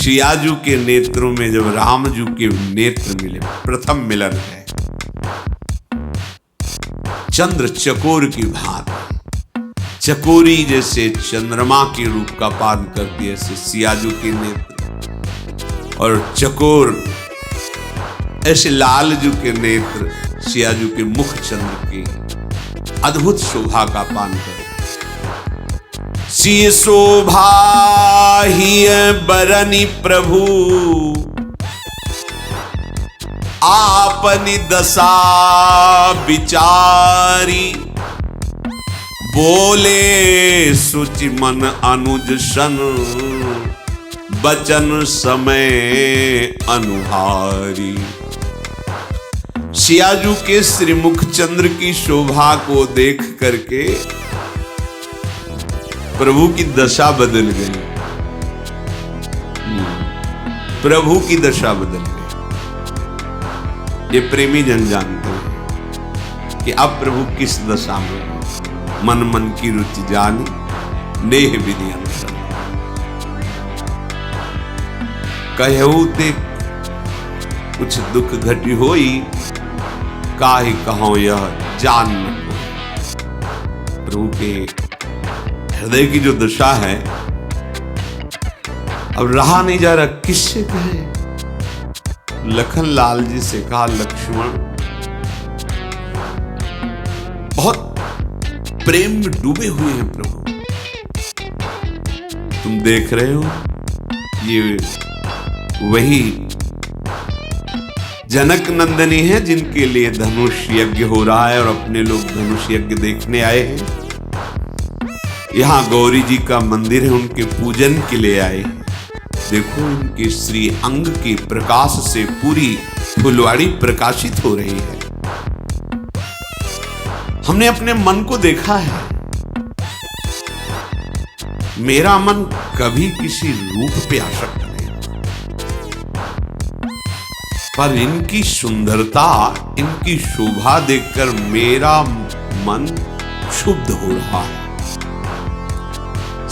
सियाजू के नेत्रों में जब रामजू के नेत्र मिले, प्रथम मिलन है। चंद्र चकोर की भांति, चकोरी जैसे चंद्रमा के रूप का पान करती है, ऐसे सियाजू के नेत्र, और चकोर ऐसे लालजू के नेत्र सियाजू के मुख चंद्र की अद्भुत शोभा का पान करते। सी शोभा ही बरनी प्रभु, आपनी दशा विचारी, बोले सुचि मन अनुज सन, बचन समय अनुहारी। सियाजू के श्रीमुख चंद्र की शोभा को देख करके प्रभु की दशा बदल गई, प्रभु की दशा बदल गई। ये प्रेमी जन जानते हैं कि अब प्रभु किस दशा में। मन मन की रुचि जानी, नेह विधि अनुसर, कहऊ ते कुछ दुख घटी होई, काहे कहो यह जान न कोई। प्रभु के हृदय की जो दशा है, अब रहा नहीं जा रहा, किससे कहे। लखन लाल जी से कहा, लक्ष्मण बहुत प्रेम में डूबे हुए हैं प्रभु, तुम देख रहे हो ये वही जनक नंदनी है जिनके लिए धनुष यज्ञ हो रहा है और अपने लोग धनुष यज्ञ देखने आए हैं। यहां गौरी जी का मंदिर है, उनके पूजन के लिए आए हैं। देखो उनके श्री अंग के प्रकाश से पूरी फुलवाड़ी प्रकाशित हो रही है। हमने अपने मन को देखा है, मेरा मन कभी किसी रूप पे आसक्त नहीं, पर इनकी सुंदरता, इनकी शोभा देखकर मेरा मन क्षुब्ध हो रहा है।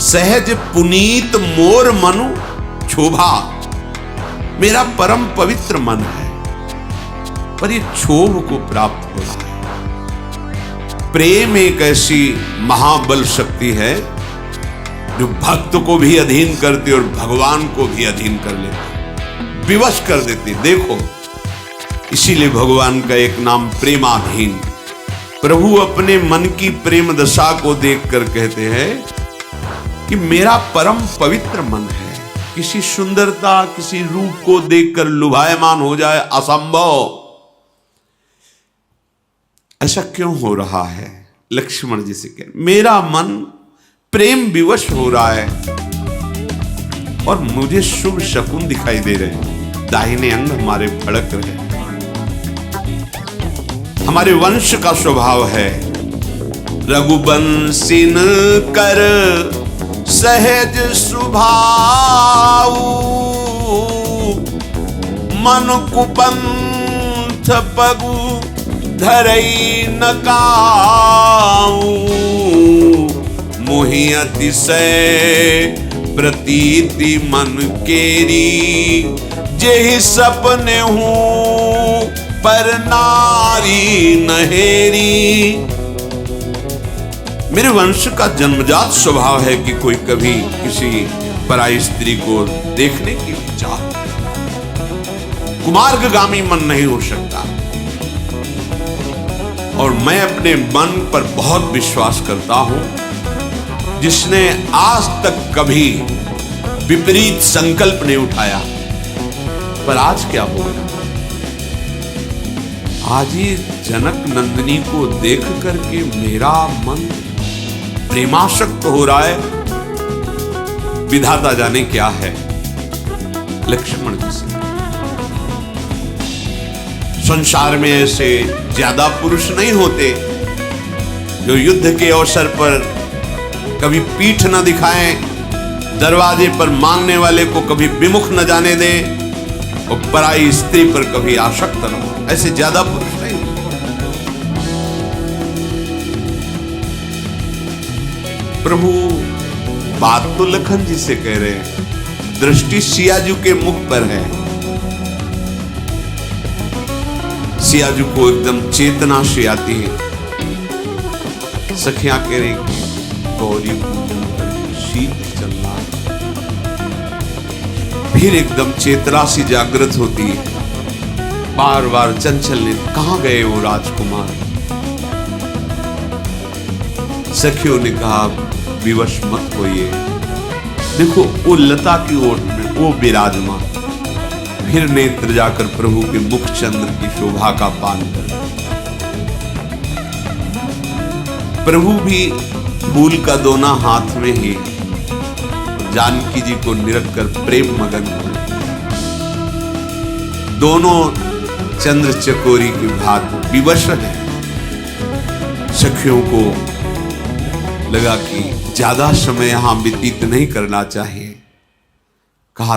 सहज पुनीत मोर मनु क्षोभा, मेरा परम पवित्र मन है, पर ये क्षोभ को प्राप्त हो रहा है। प्रेम एक ऐसी महाबल शक्ति है जो भक्त को भी अधीन करती और भगवान को भी अधीन कर लेती, विवश कर देती। देखो इसीलिए भगवान का एक नाम प्रेमाधीन। प्रभु अपने मन की प्रेम दशा को देखकर कहते हैं कि मेरा परम पवित्र मन है, किसी सुंदरता, किसी रूप को देखकर लुभायमान हो जाए असंभव। ऐसा क्यों हो रहा है? लक्ष्मण जी से कह, मेरा मन प्रेम विवश हो रहा है और मुझे शुभ शकुन दिखाई दे रहे हैं। दाहिने अंग हमारे फड़क रहे, हमारे वंश का स्वभाव है रघुवंशिन कर सहज सुभाऊ, मन कुपंथ पगु धरई न काऊ, मोहि अतिशय प्रतीति मन केरी, जेहि सपने हूँ पर नारी नहेरी। मेरे वंश का जन्मजात स्वभाव है कि कोई कभी किसी पराई स्त्री को देखने की चाह, कुमार्गगामी मन नहीं हो सकता। और मैं अपने मन पर बहुत विश्वास करता हूं, जिसने आज तक कभी विपरीत संकल्प नहीं उठाया। पर आज क्या हो गया? आज ही जनक नंदिनी को देख करके मेरा मन प्रेमासक्त हो रहा है। विधाता जाने क्या है। लक्ष्मण जी से, संसार में ऐसे ज्यादा पुरुष नहीं होते जो युद्ध के अवसर पर कभी पीठ न दिखाएं, दरवाजे पर मांगने वाले को कभी विमुख न जाने दें और पराई स्त्री पर कभी आसक्त न हो। ऐसे ज्यादा पुरुष नहीं। प्रभु बात तो लखन जी से कह रहे हैं, दृष्टि सियाजू के मुख पर है। सियाजू को एकदम चेतना से आती है। सखियां कह रही गौरी शीत चलना, फिर एकदम चेतना सी जागृत होती है। बार बार चंचल ने कहां गए वो राजकुमार। सखियों ने कहा विवश मत होइए, देखो वो लता की ओट में वो विराजमान। फिर नेत्र जाकर प्रभु के मुख चंद्र की शोभा का पान कर। प्रभु भी फूल का दोना हाथ में ही जानकी जी को निरख कर प्रेम मगन हुए। दोनों चंद्र चकोरी की भांति विवश हैं। सखियों को लगा कि ज्यादा समय यहां व्यतीत नहीं करना चाहिए। कहा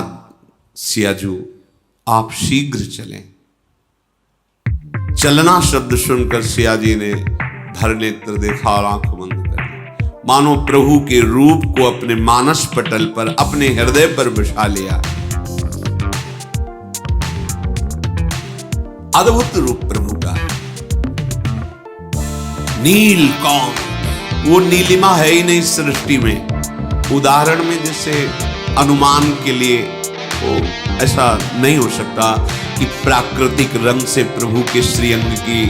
सियाजू आप शीघ्र चलें। चलना शब्द सुनकर सियाजी ने भर नेत्र देखा और आंख बंद कर ली, मानो प्रभु के रूप को अपने मानस पटल पर, अपने हृदय पर बसा लिया। अद्भुत रूप प्रभु का, नीलकांत। वो नीलिमा है ही नहीं सृष्टि में। उदाहरण में जैसे अनुमान के लिए वो ऐसा नहीं हो सकता कि प्राकृतिक रंग से प्रभु के श्रीअंग की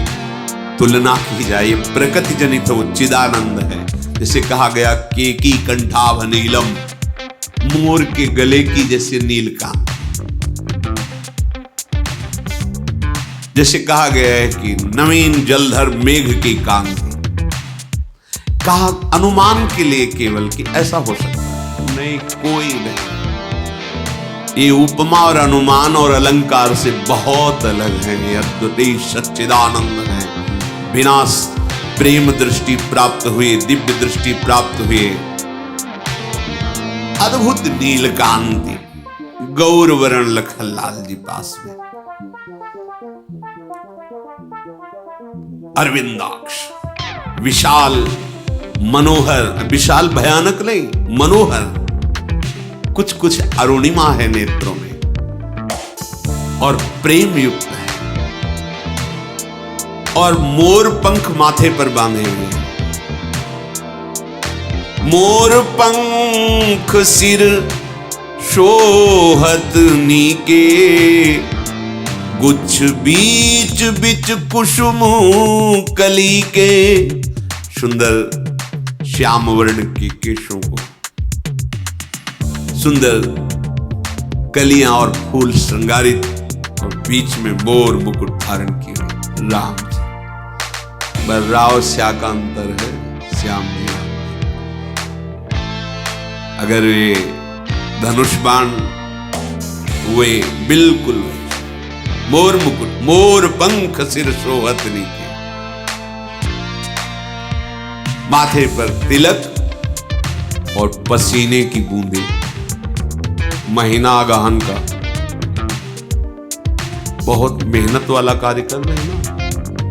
तुलना की जाए। प्रकृति जनित वो चिदानंद है। जैसे कहा गया केकी कंठाभ नीलम, मोर के गले की जैसे नीलकांत। जैसे कहा गया है कि नवीन जलधर मेघ की कांति। कहा अनुमान के लिए केवल कि ऐसा हो सकता है, नहीं कोई नहीं। ये उपमा और अनुमान और अलंकार से बहुत अलग है। ये अद्वितीय सच्चिदानंद है। बिना प्रेम दृष्टि प्राप्त हुए, दिव्य दृष्टि प्राप्त हुए अद्भुत नीलकांति। गौरवर्ण लखनलाल जी पास में अरविंदाक्ष, विशाल मनोहर, विशाल भयानक नहीं, मनोहर। कुछ कुछ अरुणिमा है नेत्रों में और प्रेम युक्त है। और मोर पंख माथे पर बांधे हुए। मोर पंख सिर शोहत नीके, गुच्छ बीच बीच कुसुम कली के। सुंदर श्याम वर्ण के केशों को, सुंदर कलियां और फूल श्रृंगारित, और बीच में मोर मुकुट धारण किए राम जी। राव श्या का अंतर है, श्याम जी। अगर ये धनुष बाण हुए बिल्कुल मोर मुकुट, मोर पंख सिर शोभत नीके। माथे पर तिलक और पसीने की बूंदे। महीना गहन का बहुत मेहनत वाला कार्य कर रहे हैं ना,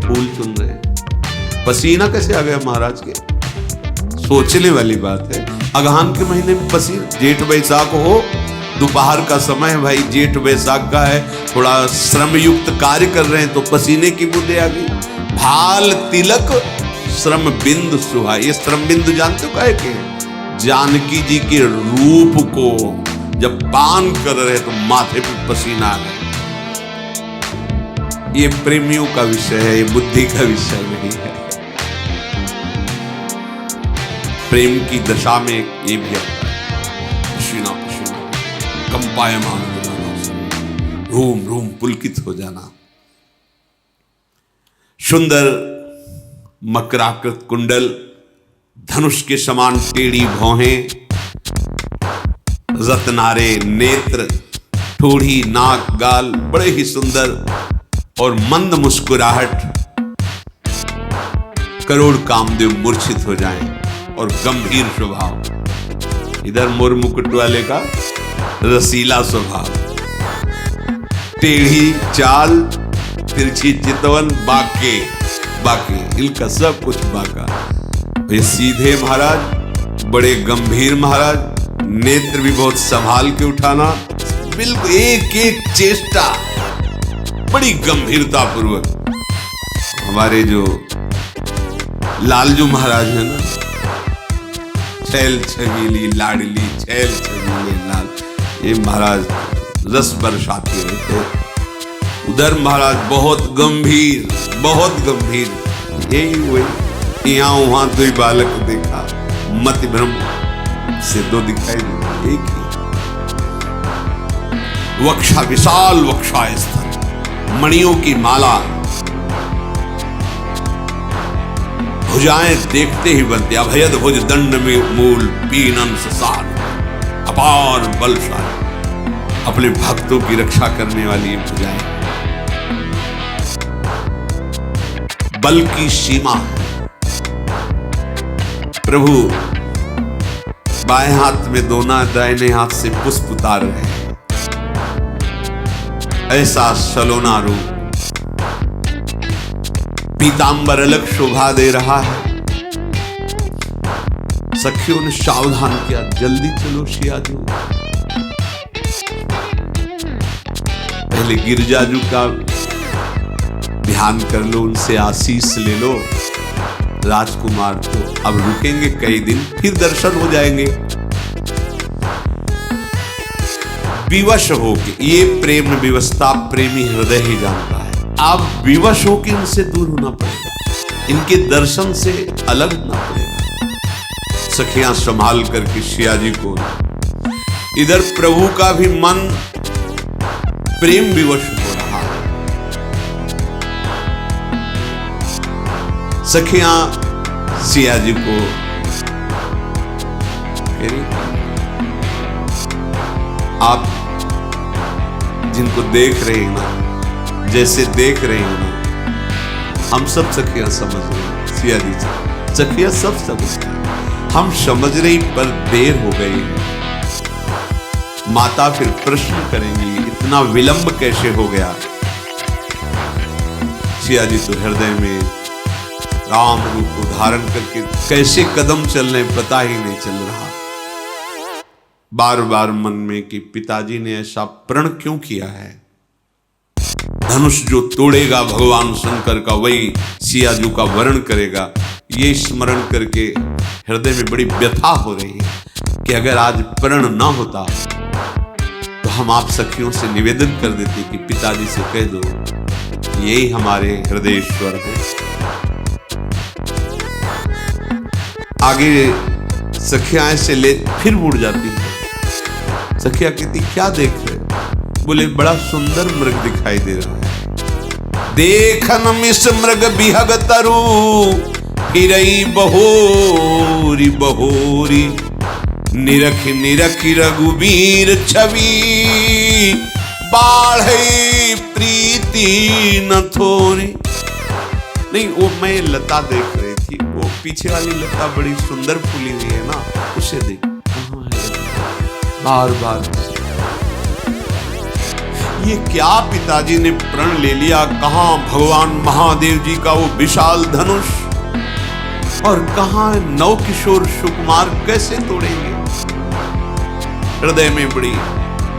फूल चुन रहे हैं। पसीना कैसे आ गया महाराज के? सोचने वाली बात है। अगहन के महीने में पसीना, जेठ बैसाख हो, दोपहर का समय है भाई, जेठ बैसाख का है, थोड़ा श्रम युक्त कार्य कर रहे हैं तो पसीने की बूंदे आ गई। भाल तिलक श्रम बिंदु सुहा। ये श्रम बिंदु जानते हो क्या है? जानकी जी के रूप को जब पान कर रहे तो माथे पे पसीना आ गया। ये प्रेमियों का विषय है, ये बुद्धि का विषय नहीं है। प्रेम की दशा में ये भी आता है, पसीना पसीना, कंपायमान हो जाना, रूम रूम पुलकित हो जाना। सुंदर मकराकृत कुंडल, धनुष के समान टेढ़ी भौहें, रत्नारे नेत्र, ठोड़ी नाक गाल, बड़े ही सुंदर और मंद मुस्कुराहट। करोड़ कामदेव मूर्छित हो जाएं और गंभीर स्वभाव। इधर मोर मुकुट वाले का रसीला स्वभाव, टेढ़ी चाल, तिरछी चितवन, बाके बाके, इनका सब कुछ बाका। ये सीधे महाराज, बड़े गंभीर महाराज, नेत्र भी बहुत संभाल के उठाना, बिल्कुल एक एक चेष्टा बड़ी गंभीरता पूर्वक। हमारे जो लालजू महाराज है ना, छैल छबीली लाडली छैल छबीली लाल, ये महाराज रस बरसाते रहते। उधर महाराज बहुत गंभीर, बहुत गंभीर। यही वही यहाँ वहां दो बालक देखा, मति भ्रम से दो दिखाई दे, एक ही। वक्षा विशाल वक्षा स्थल, मणियों की माला, भुजाएं देखते ही बनती, अभयद भुज दंड में मूल पीनन ससान, अपार बलशाली, अपने भक्तों की रक्षा करने वाली ये भुजाएं। बल की सीमा है। प्रभु बाएं हाथ में दोना, दाहिने हाथ से पुष्प उतार रहे हैं। ऐसा सलोना रूप, पीतांबर अलग शोभा दे रहा है। सखियों ने सावधान किया, जल्दी चलो सियाजू, पहले गिरजाजू का ध्यान कर लो, उनसे आशीष ले लो। राजकुमार तो अब रुकेंगे कई दिन, फिर दर्शन हो जाएंगे। विवश होके, ये प्रेम विवशता प्रेमी हृदय ही जानता है। आप विवश होके इनसे दूर होना पड़ेगा, इनके दर्शन से अलग होना पड़ेगा। सखियां संभाल करके सियाजी को, इधर प्रभु का भी मन प्रेम विवश हो रहा है। सखियां सियाजी को कह रही, आप जिनको देख रहे हैं ना, जैसे देख रहे हैं ना, हम सब सखियां समझ रहे हैं। सियाजी सखियां सब समझ रहे हैं, हम समझ रही पर देर हो गई है। माता फिर प्रश्न करेंगी, इतना विलंब कैसे हो गया। सियाजी तो हृदय में राम रूप को धारण करके कैसे कदम चल रहे पता ही नहीं चल रहा। बार बार मन में कि पिताजी ने ऐसा प्रण क्यों किया है। धनुष जो तोड़ेगा भगवान शंकर का, वही सियाजू का वरण करेगा। ये स्मरण करके हृदय में बड़ी व्यथा हो रही है कि अगर आज प्रण ना होता तो हम आप सखियों से निवेदन कर देते कि पिताजी से कह दो, यही हमारे हृदयेश्वर है। आगे सखियां ऐसे ले फिर मुड़ जाती है। सखिया कहती, क्या देख रहे? बोले, बड़ा सुंदर मृग दिखाई दे रहा है। देखन मिस मृग बिहग तरु, फिरई बहोरी बहोरी, निरख निरख रघुबीर छवि, बाढ़ई प्रीति न थोरी। नहीं, वो मैं लता देख रही थी, वो पीछे वाली लता बड़ी सुंदर फूली हुई है ना, उसे देख। बार बार ये क्या पिताजी ने प्रण ले लिया। कहां भगवान महादेव जी का वो विशाल धनुष, और कहां नव किशोर सुकुमार कैसे तोड़ेंगे। हृदय में बड़ी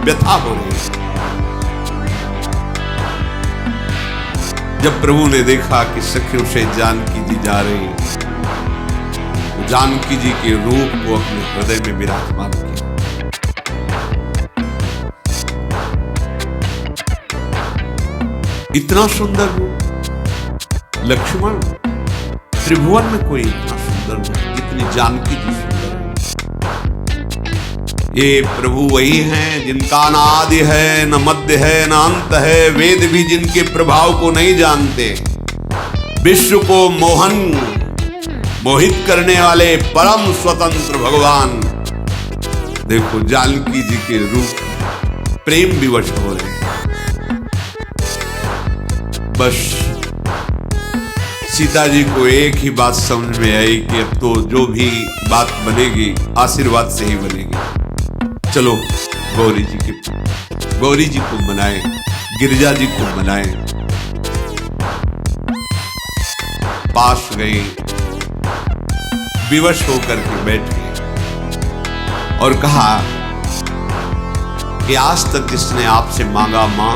व्यथा हो रही है। जब प्रभु ने देखा कि सखियों से जानकी जी जा रही, जानकी जी के रूप को अपने हृदय में विराजमान किया। इतना सुंदर रूप लक्ष्मण, त्रिभुवन में कोई इतना सुंदर रूप जितनी जानकी जी सुंदर है। ये प्रभु वही हैं जिनका न आदि है, न मध्य है, न अंत है। वेद भी जिनके प्रभाव को नहीं जानते। विश्व को मोहित करने वाले परम स्वतंत्र भगवान। देखो जानकी जी के रूप प्रेम विवश हो रहे हैं। बस सीता जी को एक ही बात समझ में आई कि अब तो जो भी बात बनेगी आशीर्वाद से ही बनेगी। चलो गौरी जी को मनाएं, गिरिजा जी को मनाएं। पास गई, विवश होकर के बैठ गए। और कहा कि आज तक जिसने आपसे मांगा मां,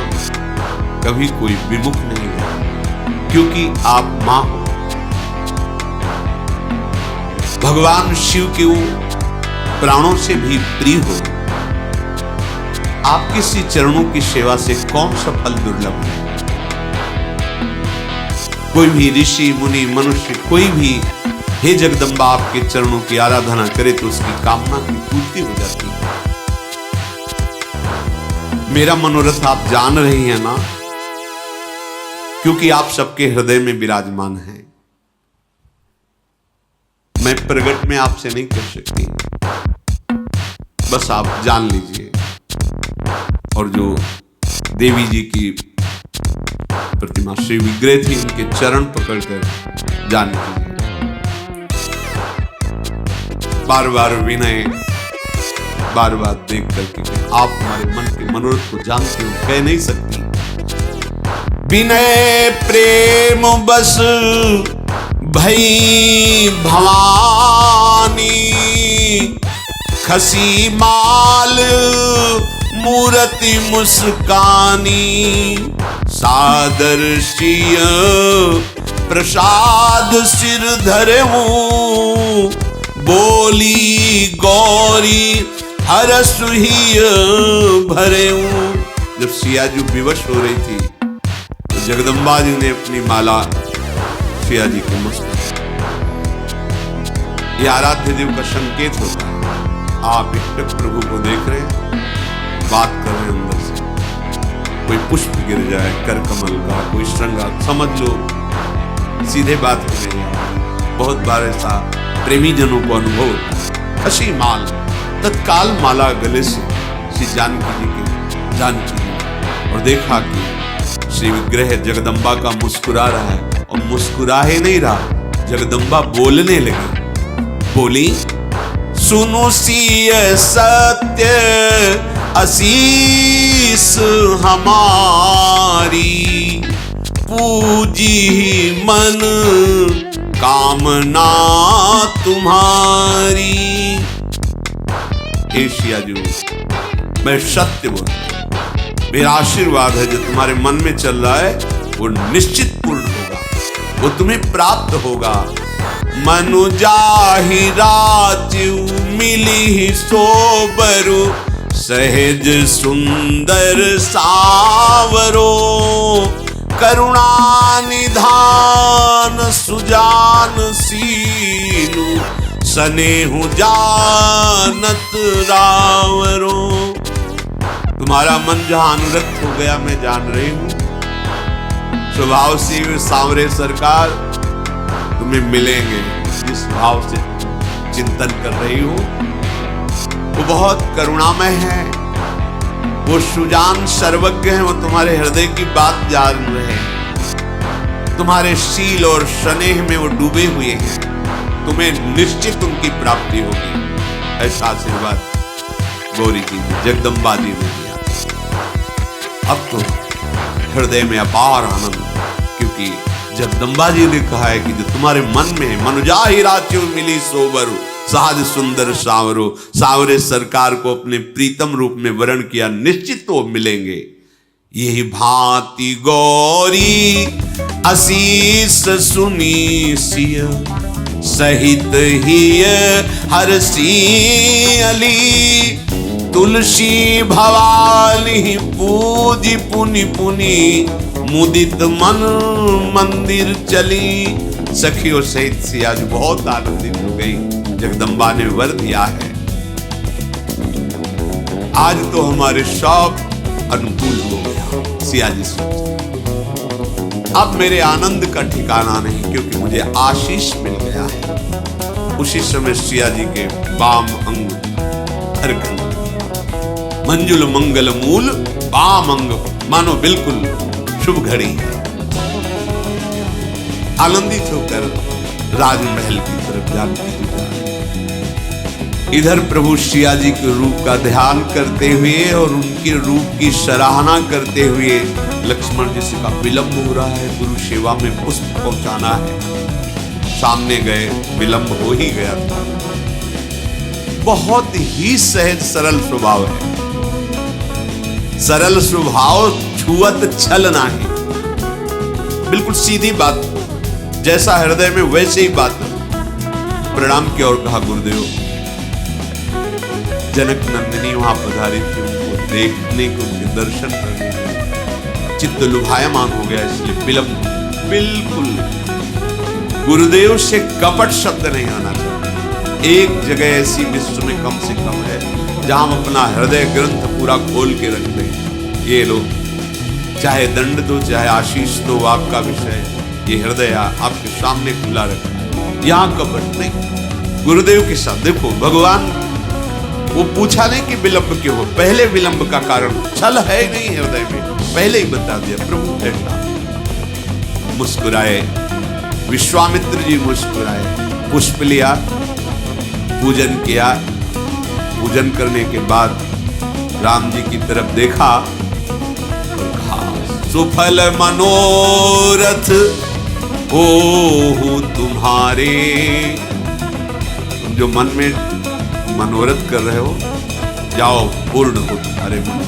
कभी कोई विमुख नहीं है, क्योंकि आप मां हो। भगवान शिव के प्राणों से भी प्रिय हो। आपके श्री चरणों की सेवा से कौन सा फल दुर्लभ है। कोई भी ऋषि मुनि मनुष्य कोई भी हे जगदम्बा आपके चरणों की आराधना करे तो उसकी कामना की पूर्ति हो जाती है। मेरा मनोरथ आप जान रही हैं ना, क्योंकि आप सबके हृदय में विराजमान हैं। मैं प्रगट में आपसे नहीं कर सकती, बस आप जान लीजिए। और जो देवी जी की प्रतिमा श्री विग्रह थी, उनके चरण पकड़कर जान लीजिए। बार बार विनय, बार बार देख करके आप हमारे मन के मनोरथ को जानते हो, कह नहीं सकती। विनय प्रेम बस भई भवानी, खसी माल मूर्ति मुस्कानी, सादर सिय प्रसाद सिर धरऊं, बोली गौरी हर सुहिय भरेऊं। जब सियाजू विवश हो रही थी तो जगदम्बा जी ने अपनी माला सिया जी के मस्तक, ये आराध्य देव का संकेत होता है। आप एक प्रभु को देख रहे हैं, बात कर रहे हैं अंदर से, कोई पुष्प गिर जाए कर कमल का, कोई श्रृंगार, समझ लो सीधे बात हो रही है। बहुत बार ऐसा प्रेमी जनों को अनुभव होता है। खसी माल, तत्काल माला गले से श्री जानकी जी के जानकी जी, और देखा कि श्री विग्रह जगदम्बा का मुस्कुरा रहा है, और मुस्कुरा ही नहीं रहा, जगदम्बा बोलने लगी। बोली, सुनो सिय सत्य आशीष हमारी, पूजी मन कामना तुम्हारी। हे सियाजू, मैं सत्य बोलता हूं, मेरा आशीर्वाद है जो तुम्हारे मन में चल रहा है वो निश्चित पूर्ण होगा, वो तुम्हें प्राप्त होगा। मनुजाहि राजू मिली सोबरु, सहज सुंदर सावरो, करुणा निधान सुजान सीलु, सनेहु जानत रावरो। तुम्हारा मन जहां अनुरक्त हो गया मैं जान रही हूं। स्वभाव से सांवरे सरकार तुम्हें मिलेंगे, जिस भाव से चिंतन कर रही हो वो बहुत करुणामय है, वो सुजान सर्वज्ञ है, वो तुम्हारे हृदय की बात जान रहे हैं, तुम्हारे शील और स्नेह में वो डूबे हुए हैं, तुम्हें निश्चित उनकी प्राप्ति होगी। ऐसा आशीर्वाद गौरी जी ने, जगदम्बा जी ने दिया। अब तो हृदय में अपार आनंद, क्योंकि जगदम्बा जी ने कहा है कि जो तुम्हारे मन में मनुजाहि रात्यो मिली सोबरु, सहज सुंदर सावरो, सावरे सरकार को अपने प्रीतम रूप में वर्ण किया, निश्चित तो मिलेंगे। यही भांति गौरी आशीष सुनी सिय, सहित ही हरसी अली, तुलसी भवानी पूजी पुनि पुनि, मुदित मन मंदिर चली। सखियों सहित सियाजू बहुत आनंदित हो गई, जगदम्बा ने वर दिया है। आज तो हमारे सब अनुकूल हो गया। सियाजी सोचते, अब मेरे आनंद का ठिकाना नहीं, क्योंकि मुझे आशीष मिल गया है। उसी समय सियाजी के वाम अंग हरकन, मंजुल मंगल मूल वाम अंग, मानो बिल्कुल शुभ घड़ी है। आनंदित होकर राजमहल की तरफ जानकी जी जा रहे। इधर प्रभु सियाजी के रूप का ध्यान करते हुए और उनके रूप की सराहना करते हुए लक्ष्मण जी से का विलंब हो रहा है, गुरु सेवा में पुष्प पहुंचाना है। सामने गए, विलंब हो ही गया था। बहुत ही सहज सरल स्वभाव है। सरल स्वभाव छुअत छल नाही, बिल्कुल सीधी बात, जैसा हृदय में वैसे ही बात। प्रणाम किया और कहा गुरुदेव। जनक नंदिनी वहां पधारी थी, उनको देखने को, उनके दर्शन करने को चित्त लुभायमान हो गया, इसलिए विलंब। बिल्कुल गुरुदेव से कपट शब्द नहीं आना चाहिए। एक जगह ऐसी विश्व में कम से कम है जहां हम अपना हृदय ग्रंथ पूरा खोल के रख दें। ये लो, चाहे दंड दो चाहे आशीष दो, आपका विषय, ये हृदय आपके सामने खुला रखा है, यहां कपट नहीं। गुरुदेव के साथ देखो, भगवान वो पूछा नहीं कि विलंब क्यों हो, पहले विलंब का कारण छल है नहीं हृदय में, पहले ही बता दिया। प्रभु ऐसा मुस्कुराए, विश्वामित्र जी मुस्कुराए, पुष्प लिया, पूजन किया। पूजन करने के बाद राम जी की तरफ देखा और कहा, सुफल मनोरथ हो तुम्हारे। तुम जो मन में मनोरथ कर रहे हो, जाओ पूर्ण हो तुम्हारे मन।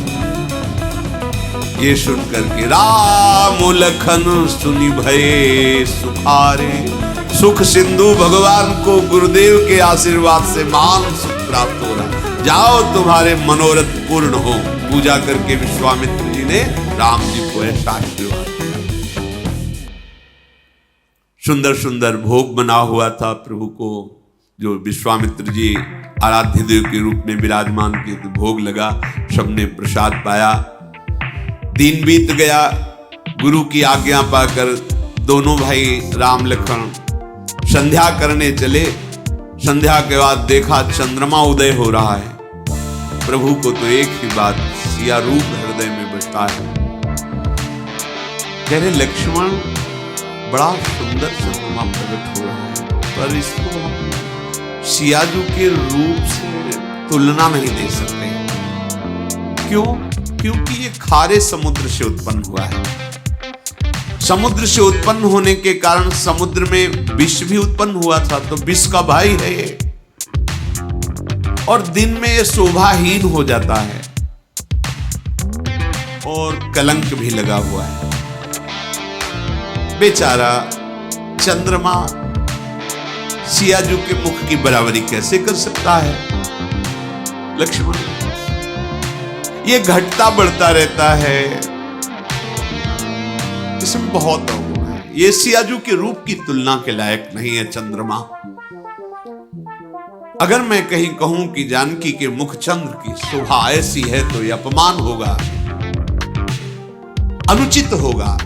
ये सुनकर के राम लखन सुनि भये सुखारे। सुख सिंधु भगवान को गुरुदेव के आशीर्वाद से महान सुख प्राप्त हो रहा, जाओ तुम्हारे मनोरथ पूर्ण हो। पूजा करके विश्वामित्र जी ने राम जी को ऐसा आशीर्वाद दिया। सुंदर सुंदर भोग बना हुआ था प्रभु को, जो विश्वामित्र जी आराध्य देव के रूप में विराजमान के, तो भोग लगा, सबने प्रसाद पाया। दिन बीत गया, गुरु की आज्ञा पाकर दोनों भाई राम लखन संध्या करने चले। संध्या के बाद देखा चंद्रमा उदय हो रहा है। प्रभु को तो एक ही बात, सिया रूप हृदय में बसता है। कह रहे लक्ष्मण, बड़ा सुंदर चंद्रमा प्रकट हो रहा है, पर इसको हम सियाजू के रूप से तुलना नहीं दे सकते। क्यों? क्योंकि ये खारे समुद्र से उत्पन्न हुआ है। समुद्र से उत्पन्न होने के कारण समुद्र में विष भी उत्पन्न हुआ था, तो विष का भाई है ये, और दिन में ये शोभाहीन हो जाता है और कलंक भी लगा हुआ है। बेचारा चंद्रमा सियाजू के मुख की बराबरी कैसे कर सकता है? लक्ष्मण, ये घटता बढ़ता रहता है, इसमें बहुत अवगुण है। ये सियाजू के रूप की तुलना के लायक नहीं है चंद्रमा। अगर मैं कहीं कहूं कि जानकी के मुख चंद्र की शोभा ऐसी है, तो यह अपमान होगा, अनुचित होगा।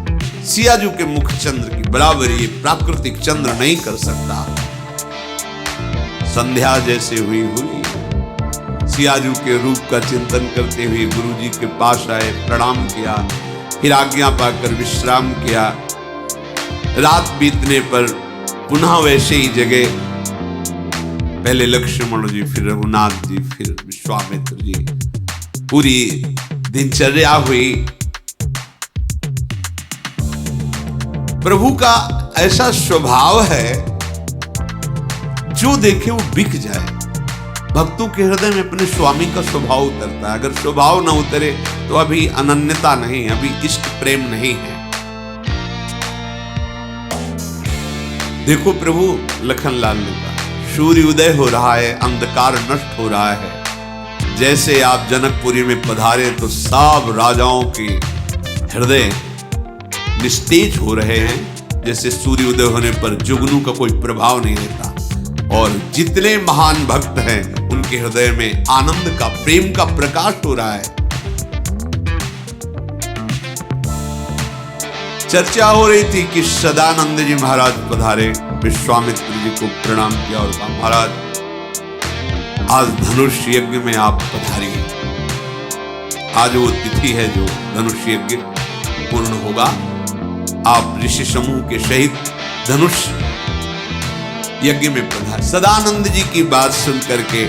सियाजू के मुख चंद्र की बराबरी प्राकृतिक चंद्र नहीं कर सकता। संध्या जैसे हुई, सियाजू के रूप का चिंतन करते हुए गुरु जी के पास आए, प्रणाम किया, फिर आज्ञा पाकर विश्राम किया। रात बीतने पर पुनः वैसे ही जगह, पहले लक्ष्मण जी, फिर रघुनाथ जी, फिर विश्वामित्र जी, पूरी दिनचर्या हुई। प्रभु का ऐसा स्वभाव है, जो देखे वो बिक जाए। भक्तों के हृदय में अपने स्वामी का स्वभाव उतरता है। अगर स्वभाव न उतरे तो अभी अनन्यता नहीं, अभी इष्ट प्रेम नहीं है। देखो प्रभु लखनलाल ने कहा, सूर्य उदय हो रहा है, अंधकार नष्ट हो रहा है। जैसे आप जनकपुरी में पधारे तो सब राजाओं के हृदय निस्तेज हो रहे हैं। जैसे सूर्य उदय होने पर जुगनू का कोई प्रभाव नहीं रहता, और जितने महान भक्त हैं उनके हृदय में आनंद का, प्रेम का प्रकाश हो रहा है। चर्चा हो रही थी कि सदानंद जी महाराज पधारे। विश्वामित्र जी को प्रणाम किया और कहा, महाराज आज धनुष यज्ञ में आप पधारिए। आज वो तिथि है जो धनुष यज्ञ पूर्ण होगा। आप ऋषि समूह के सहित धनुष यज्ञ में पधार। सदानंद जी की बात सुन करके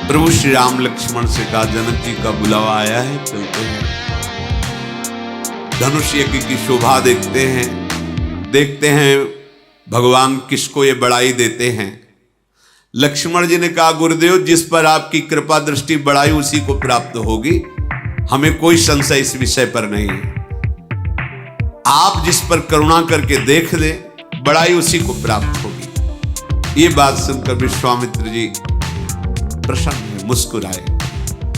प्रभु श्री राम लक्ष्मण से कहा, जनक जी का बुलावा आया है, चलते हैं। धनुष यज्ञ की शोभा देखते हैं भगवान किसको ये बड़ाई देते हैं। लक्ष्मण जी ने कहा, गुरुदेव जिस पर आपकी कृपा दृष्टि बढ़ाई उसी को प्राप्त होगी, हमें कोई संशय इस विषय पर नहीं है। आप जिस पर करुणा करके देख ले, बढ़ाई उसी को प्राप्त होगी। ये बात सुनकर विश्वामित्र जी प्रसन्न हुए, मुस्कुराए।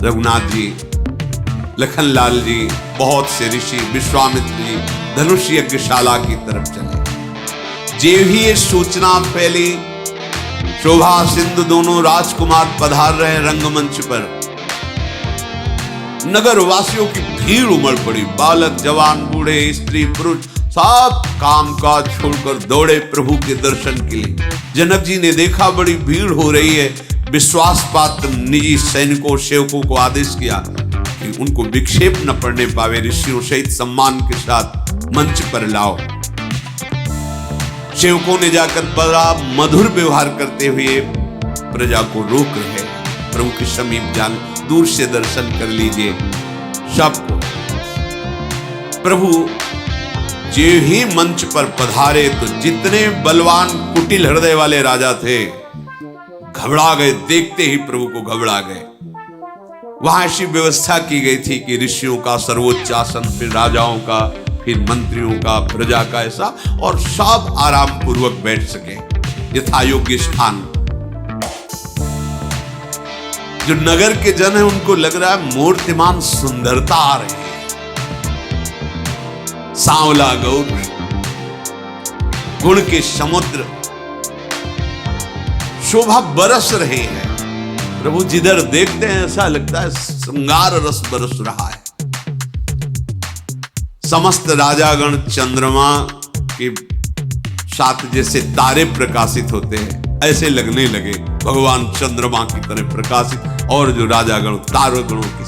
रघुनाथ जी, लखनलाल जी, बहुत से ऋषि, विश्वामित्र जी धनुष यज्ञशाला की तरफ चले। जे ही ये सूचना फैली, शोभा सिंधु दोनों राजकुमार पधार रहे रंगमंच पर, नगर वासियों की भीड़ उमड़ पड़ी। बालक, जवान, बूढ़े, स्त्री, पुरुष सब काम काज छोड़कर दौड़े प्रभु के दर्शन के लिए। जनक जी ने देखा बड़ी भीड़ हो रही है, विश्वास पात्र निजी सैनिकों सेवकों को आदेश किया कि उनको विक्षेप न पड़ने पावे, ऋषियों सहित सम्मान के साथ मंच पर लाओ। सेवकों ने जाकर बड़ा मधुर व्यवहार करते हुए प्रजा को रोक रहे। प्रभु के समीप जान, दूर से दर्शन कर लीजिए सबको। प्रभु जो ही मंच पर पधारे तो जितने बलवान कुटिल हृदय वाले राजा थे घबरा गए, देखते ही प्रभु को घबरा गए। वहां ऐसी व्यवस्था की गई थी कि ऋषियों का सर्वोच्च आसन, फिर राजाओं का, फिर मंत्रियों का, प्रजा का, ऐसा, और सब आराम पूर्वक बैठ सके यथा योग्य स्थान। जो नगर के जन है उनको लग रहा है मूर्तिमान सुंदरता आ रही है। सांवला गौर, गुण के समुद्र शोभा बरस रहे हैं। प्रभु जिधर देखते हैं ऐसा लगता है श्रृंगार रस बरस रहा है। समस्त राजागण चंद्रमा के साथ जैसे तारे प्रकाशित होते हैं ऐसे लगने लगे, भगवान चंद्रमा की तरह प्रकाशित, और जो राजागण तारागणों की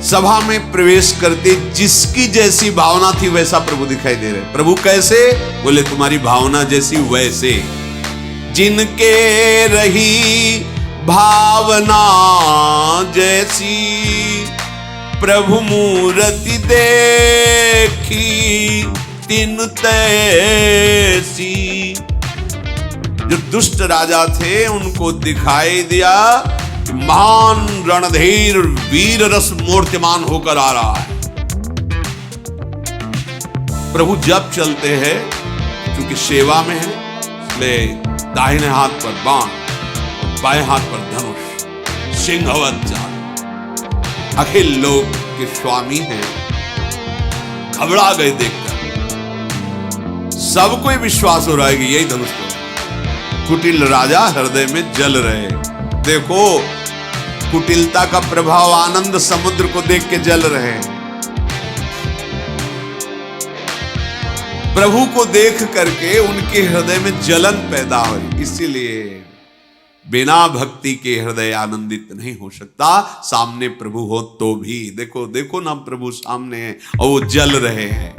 सभा में प्रवेश करते जिसकी जैसी भावना थी वैसा प्रभु दिखाई दे रहे। प्रभु कैसे? बोले तुम्हारी भावना जैसी वैसे। जिनके रही भावना जैसी, प्रभु मूर्ति देखी तिन तैसी। जो दुष्ट राजा थे उनको दिखाई दिया महान रणधीर वीर रस मूर्तिमान होकर आ रहा है। प्रभु जब चलते हैं, क्योंकि सेवा में है, इसलिए दाहिने हाथ पर बाण, बाएं हाथ पर धनुष, सिंहवत चाल, अखिल लोक के स्वामी हैं। घबरा गए देखकर, सबको विश्वास हो रहा है कि यही धनुष है। कुटिल राजा हृदय में जल रहे। देखो कुटिलता का प्रभाव, आनंद समुद्र को देख के जल रहे हैं। प्रभु को देख करके उनके हृदय में जलन पैदा हुई। इसीलिए बिना भक्ति के हृदय आनंदित नहीं हो सकता। सामने प्रभु हो तो भी देखो, देखो ना, प्रभु सामने है और वो जल रहे हैं।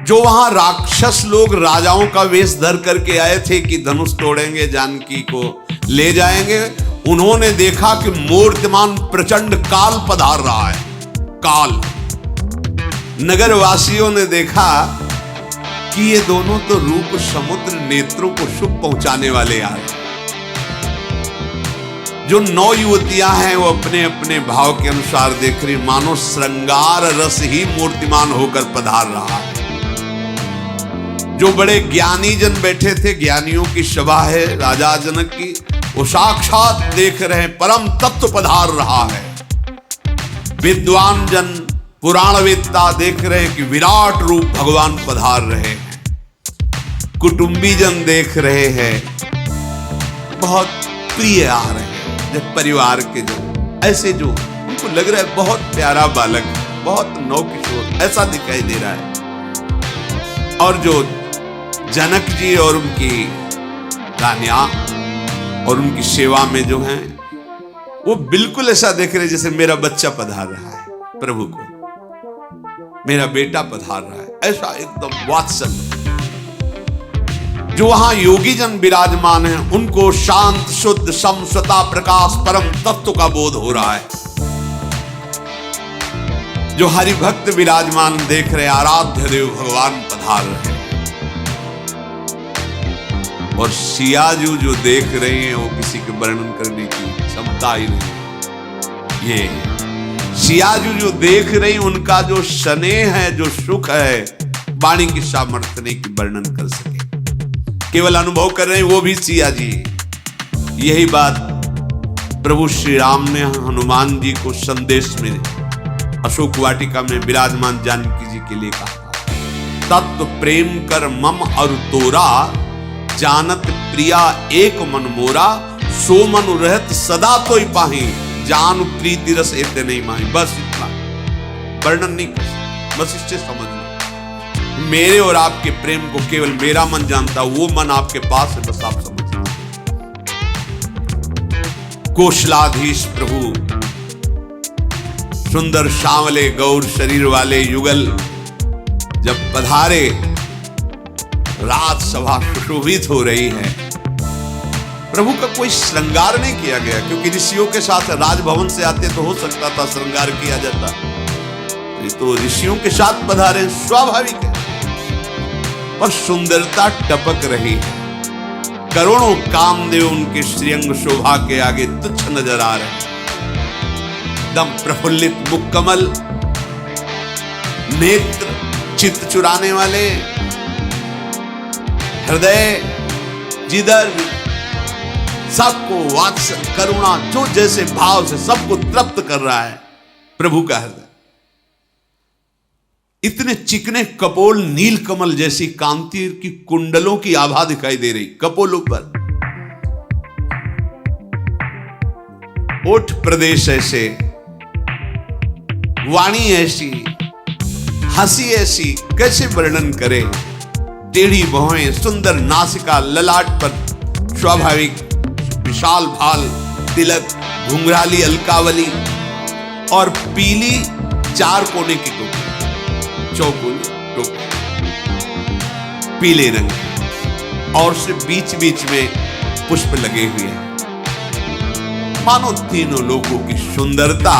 जो वहां राक्षस लोग राजाओं का वेश धर करके आए थे कि धनुष तोड़ेंगे, जानकी को ले जाएंगे, उन्होंने देखा कि मूर्तिमान प्रचंड काल पधार रहा है। काल। नगर वासियों ने देखा कि ये दोनों तो रूप समुद्र नेत्रों को सुख पहुंचाने वाले आए। जो 9 युवतियां हैं वो अपने अपने भाव के अनुसार देख रही, मानो श्रृंगार रस ही मूर्तिमान होकर पधार रहा है। जो बड़े ज्ञानी जन बैठे थे, ज्ञानियों की सभा है राजा जनक की, वो साक्षात देख रहे हैं परम तत्व पधार रहा है। विद्वान जन, पुराणवेत्ता देख रहे हैं कि विराट रूप भगवान पधार रहे हैं। कुटुंबी जन देख रहे हैं, बहुत प्रिय आ रहे हैं। जब परिवार के जन ऐसे जो उनको लग रहा है बहुत प्यारा बालक, बहुत नौकिशोर, ऐसा दिखाई दे रहा है। और जो जनक जी और उनकी रानियां और उनकी सेवा में जो हैं, वो बिल्कुल ऐसा देख रहे जैसे मेरा बच्चा पधार रहा है प्रभु को, मेरा बेटा पधार रहा है, ऐसा एकदम वात्सल्य। जो वहां योगी जन विराजमान हैं, उनको शांत शुद्ध समता प्रकाश परम तत्व का बोध हो रहा है। जो हरिभक्त विराजमान देख रहे, आराध्य देव भगवान पधार रहे। और सियाजू जो देख रहे हैं वो किसी के वर्णन करने की क्षमता ही नहीं। ये सियाजू जो देख रहे हैं उनका जो स्नेह है, जो सुख है, वाणी की सामर्थ्य नहीं की वर्णन कर सके, केवल अनुभव कर रहे हैं वो भी सिया जी। यही बात प्रभु श्री राम ने हनुमान जी को संदेश में अशोक वाटिका में विराजमान जानकी जी के लिए कहा, तत्व प्रेम कर मम और तोरा, जानत प्रिया एक मन मोरा, सो मन रहत सदा तोई पाही, जान प्रीति रस एते नहीं माही। बस इतना वर्णन नहीं कर सकते, बस इससे समझ लो मेरे और आपके प्रेम को केवल मेरा मन जानता, वो मन आपके पास है, बस आप समझ लो। कौशलाधीश प्रभु सुंदर सांवले गौर शरीर वाले युगल जब पधारे, रात सभा सुशोभित हो रही है। प्रभु का कोई श्रृंगार नहीं किया गया, क्योंकि ऋषियों के साथ राजभवन से आते तो हो सकता था श्रृंगार किया जाता, तो ऋषियों के साथ पधारे, स्वाभाविक है। और सुंदरता टपक रही है, करोड़ों कामदेव उनके श्रीअंग शोभा के आगे तुच्छ नजर आ रहे हैं। दम प्रफुल्लित मुक्कमल नेत्र, चित्त चुराने वाले हृदय, जिधर सबको वात्सल करुणा जो जैसे भाव से सबको तृप्त कर रहा है प्रभु का हृदय। इतने चिकने कपोल नील कमल जैसी कांति की कुंडलों की आभा दिखाई दे रही कपोलों पर। ओठ प्रदेश ऐसे, वाणी ऐसी, हंसी ऐसी, कैसे वर्णन करें। टेढ़ी भौहें, सुंदर नासिका, ललाट पर स्वाभाविक विशाल भाल, तिलक, घुंघराली अलकावली और पीली चार कोने की टोपी, चौकोनी टोपी पीले रंग, और से बीच बीच में पुष्प लगे हुए हैं। मानो तीनों लोगों की सुंदरता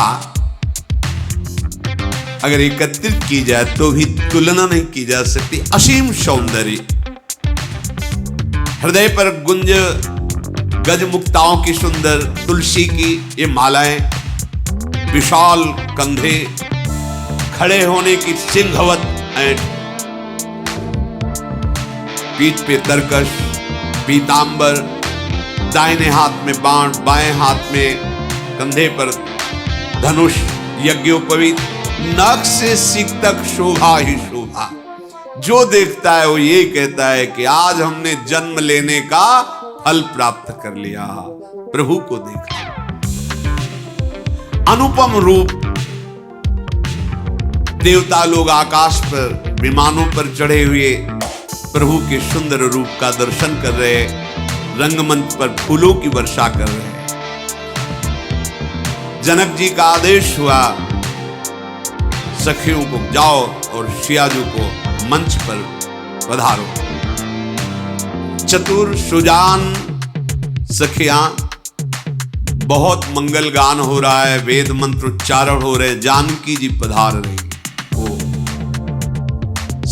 अगर एकत्रित की जाए तो भी तुलना नहीं की जा सकती। असीम सौंदर्य, हृदय पर गुंज गज मुक्ताओं की सुंदर तुलसी की ये मालाएं, विशाल कंधे, खड़े होने की सिंहवत ऐंठ, पीठ पे तरकश, पीतांबर, दाहिने हाथ में बाण, बाएं हाथ में कंधे पर धनुष, यज्ञोपवीत, नख से सिक तक शोभा ही शोभा। जो देखता है वो ये कहता है कि आज हमने जन्म लेने का फल प्राप्त कर लिया, प्रभु को देखा। अनुपम रूप, देवता लोग आकाश पर विमानों पर चढ़े हुए प्रभु के सुंदर रूप का दर्शन कर रहे, रंगमंच पर फूलों की वर्षा कर रहे। जनक जी का आदेश हुआ, सखियों को जाओ और सियाजू को मंच पर पधारो। चतुर सुजान सखियां, बहुत मंगल गान हो रहा है, वेद मंत्र उच्चारण हो रहे, जानकी जी पधार रही।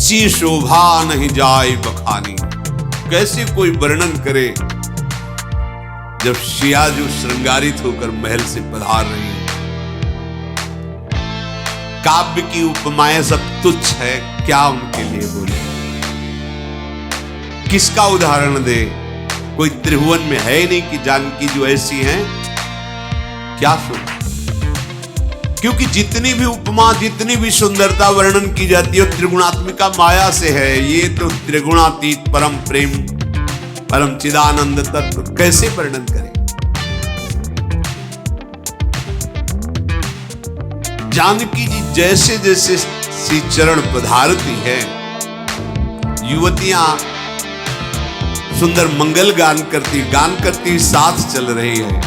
सी शोभा नहीं जाए बखानी, कैसे कोई वर्णन करे जब सियाजू श्रृंगारित होकर महल से पधार रही है। काव्य की उपमाएं सब तुच्छ है, क्या उनके लिए बोले, किसका उदाहरण दे। कोई त्रिभुवन में है ही नहीं कि जानकी जो ऐसी हैं, क्या सुन। क्योंकि जितनी भी उपमा, जितनी भी सुंदरता वर्णन की जाती है त्रिगुणात्मिका माया से है। ये तो त्रिगुणातीत परम प्रेम, परम चिदानंद तत्व कैसे वर्णन करें। जानकी जी जैसे जैसे श्री चरण पधारती है, युवतियां सुंदर मंगल गान करती साथ चल रही है।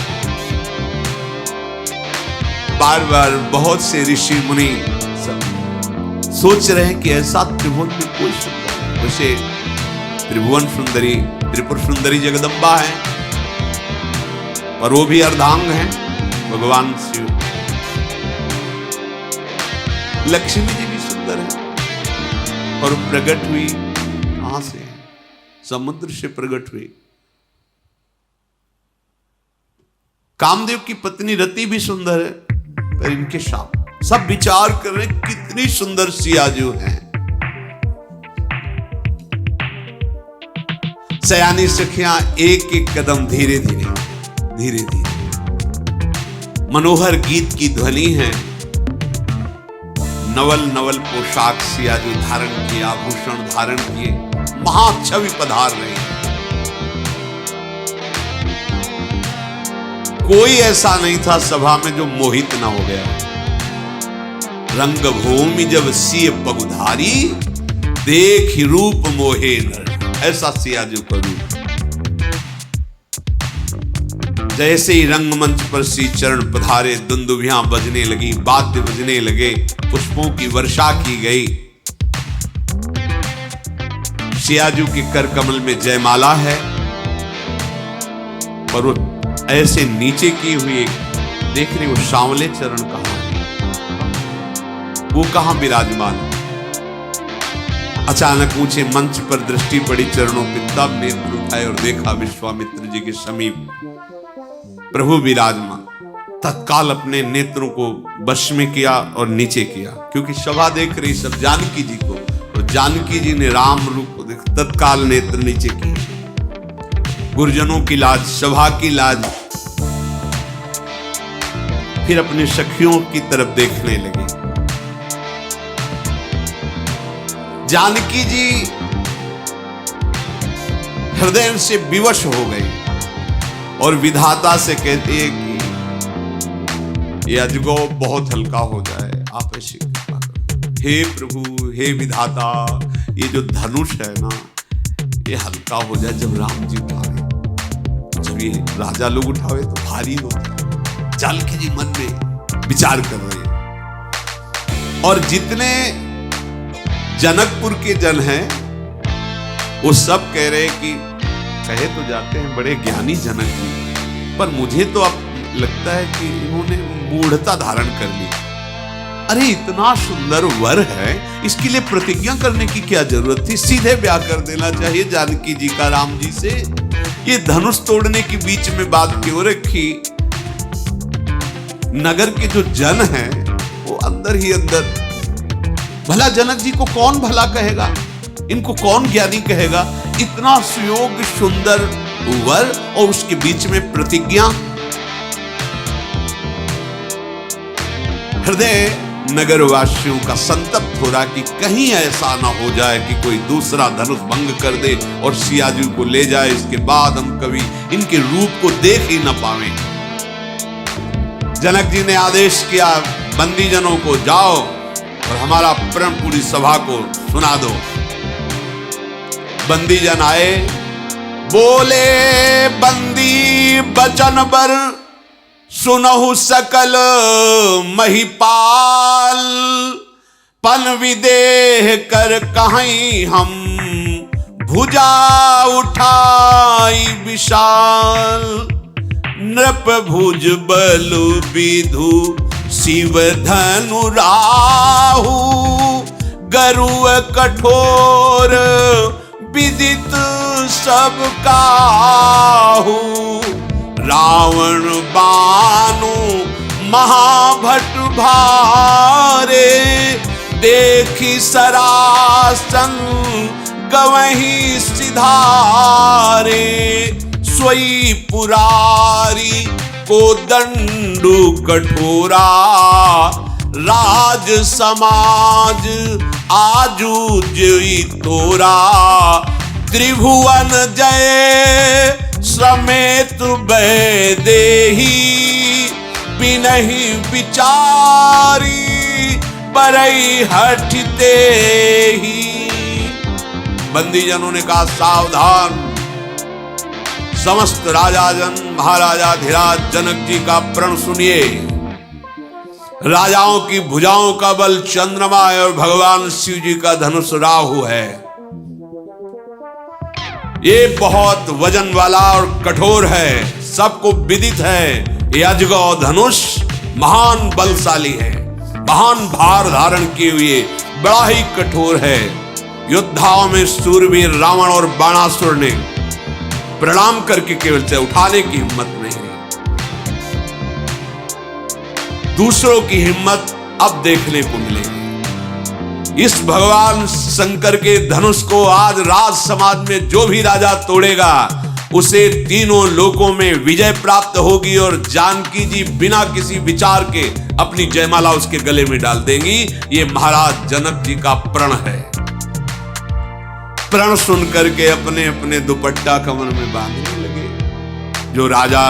बार बार बहुत से ऋषि मुनि सोच रहे हैं कि ऐसा त्रिभुवन में कोई सुंदर, वैसे त्रिभुवन सुंदरी, त्रिपुर सुंदरी जगदम्बा है, और वो भी अर्धांग है भगवान शिव। लक्ष्मी जी भी सुंदर है और प्रकट हुई कहां से, समुद्र से प्रकट हुई। कामदेव की पत्नी रति भी सुंदर है, पर इनके शाप। सब विचार कर रहे हैं कितनी सुंदर सियाजू हैं। सयानी सखियां एक एक कदम धीरे धीरे धीरे धीरे, मनोहर गीत की ध्वनि है। नवल नवल पोशाक सियाजू धारण किए, आभूषण धारण किए, महाछवि पधार रहे हैं। कोई ऐसा नहीं था सभा में जो मोहित ना हो गया। रंगभूमि जब सिय पगुधारी, देख रूप मोहे नर, ऐसा सियाजू का रूप। जैसे ही रंगमंच पर श्री चरण पधारे, दुंदुभियां बजने लगी, वाद्य बजने लगे, पुष्पों की वर्षा की गई। सियाजू के कर कमल में जयमाला है, पर वो ऐसे नीचे की हुई, देख रहे वो सांवले चरण कहां है, वो कहां विराजमान है। अचानक ऊंचे मंच पर दृष्टि पड़ी चरणों पे, तब नेत्र उठाए और देखा विश्वामित्र जी के समीप प्रभु विराजमान। तत्काल अपने नेत्रों को वश में किया और नीचे किया, क्योंकि सभा देख रही सब जानकी जी को, और जानकी जी ने राम रूप को देख तत्काल नेत्र नीचे किए। गुरुजनों की लाज, सभा की लाज। फिर अपनी सखियों की तरफ देखने लगे। जानकी जी हृदय से विवश हो गई और विधाता से कहती है कि ये अजगौ बहुत हल्का हो जाए, आप ऐसी कृपा करो। हे प्रभु, हे विधाता, ये जो धनुष है ना, ये हल्का हो जाए। जब राम जी उठावे, जब ये राजा लोग उठावे तो भारी होता है। जानकी जी मन में विचार कर रहे हैं। और जितने जनकपुर के जन हैं, वो सब कह रहे कि कहे तो जाते हैं बड़े ज्ञानी जनक जी, पर मुझे तो अब लगता है कि इन्होंने मूढ़ता धारण कर ली। अरे इतना सुंदर वर है, इसके लिए प्रतिज्ञा करने की क्या जरूरत थी? सीधे ब्याह कर देना चाहिए जानकी जी का राम जी से। ये धनुष तोड़ने की बीच में बात क्यों रखी? नगर के जो जन हैं वो अंदर ही अंदर, भला जनक जी को कौन भला कहेगा, इनको कौन ज्ञानी कहेगा? इतना सुयोग्य सुंदर वर और उसके बीच में प्रतिज्ञा। हृदय नगरवासियों का संतप्त हो रहा कि कहीं ऐसा ना हो जाए कि कोई दूसरा धनुष भंग कर दे और सियाजू को ले जाए, इसके बाद हम कभी इनके रूप को देख ही ना पावें। जनक जी ने आदेश किया, बंदीजनों को जाओ और हमारा प्रण पूरी सभा को सुना दो। बंदीजन आए, बोले बंदी बचन बर, सुनहु सकल महिपाल। पन विदेह कर कहीं हम, भुजा उठाई विशाल। नृप भुज बलु विधु, शिव धनु राहु। गरुड़ कठोर विदित सब काहू। रावण बानु महाभट भारे, देखी सरासन गवहीं सिधारे। सोई पुरारी को दंडु कठोरा, राज समाज आजू जई तोरा। त्रिभुवन जय समेत बैदेही, बिनहि विचारी बरई हटते ही। बंदीजनों ने कहा, सावधान, समस्त राजाजन महाराजाधिराज जनक जी का प्रण सुनिए। राजाओं की भुजाओं का बल चंद्रमा है और भगवान शिव जी का धनुष राहु है। ये बहुत वजन वाला और कठोर है, सबको विदित है। ये अजगौ धनुष महान बलशाली है, महान भार धारण किए हुए बड़ा ही कठोर है। योद्धाओं में सूरवीर रावण और बाणासुर ने प्रणाम करके केवल से उठाने की हिम्मत नहीं है। दूसरों की हिम्मत अब देखने को मिलेगी। इस भगवान शंकर के धनुष को आज राज समाज में जो भी राजा तोड़ेगा उसे तीनों लोकों में विजय प्राप्त होगी और जानकी जी बिना किसी विचार के अपनी जयमाला उसके गले में डाल देंगी। ये महाराज जनक जी का प्रण है। प्रण सुन करके अपने अपने दुपट्टा कमर में बांधने लगे। जो राजा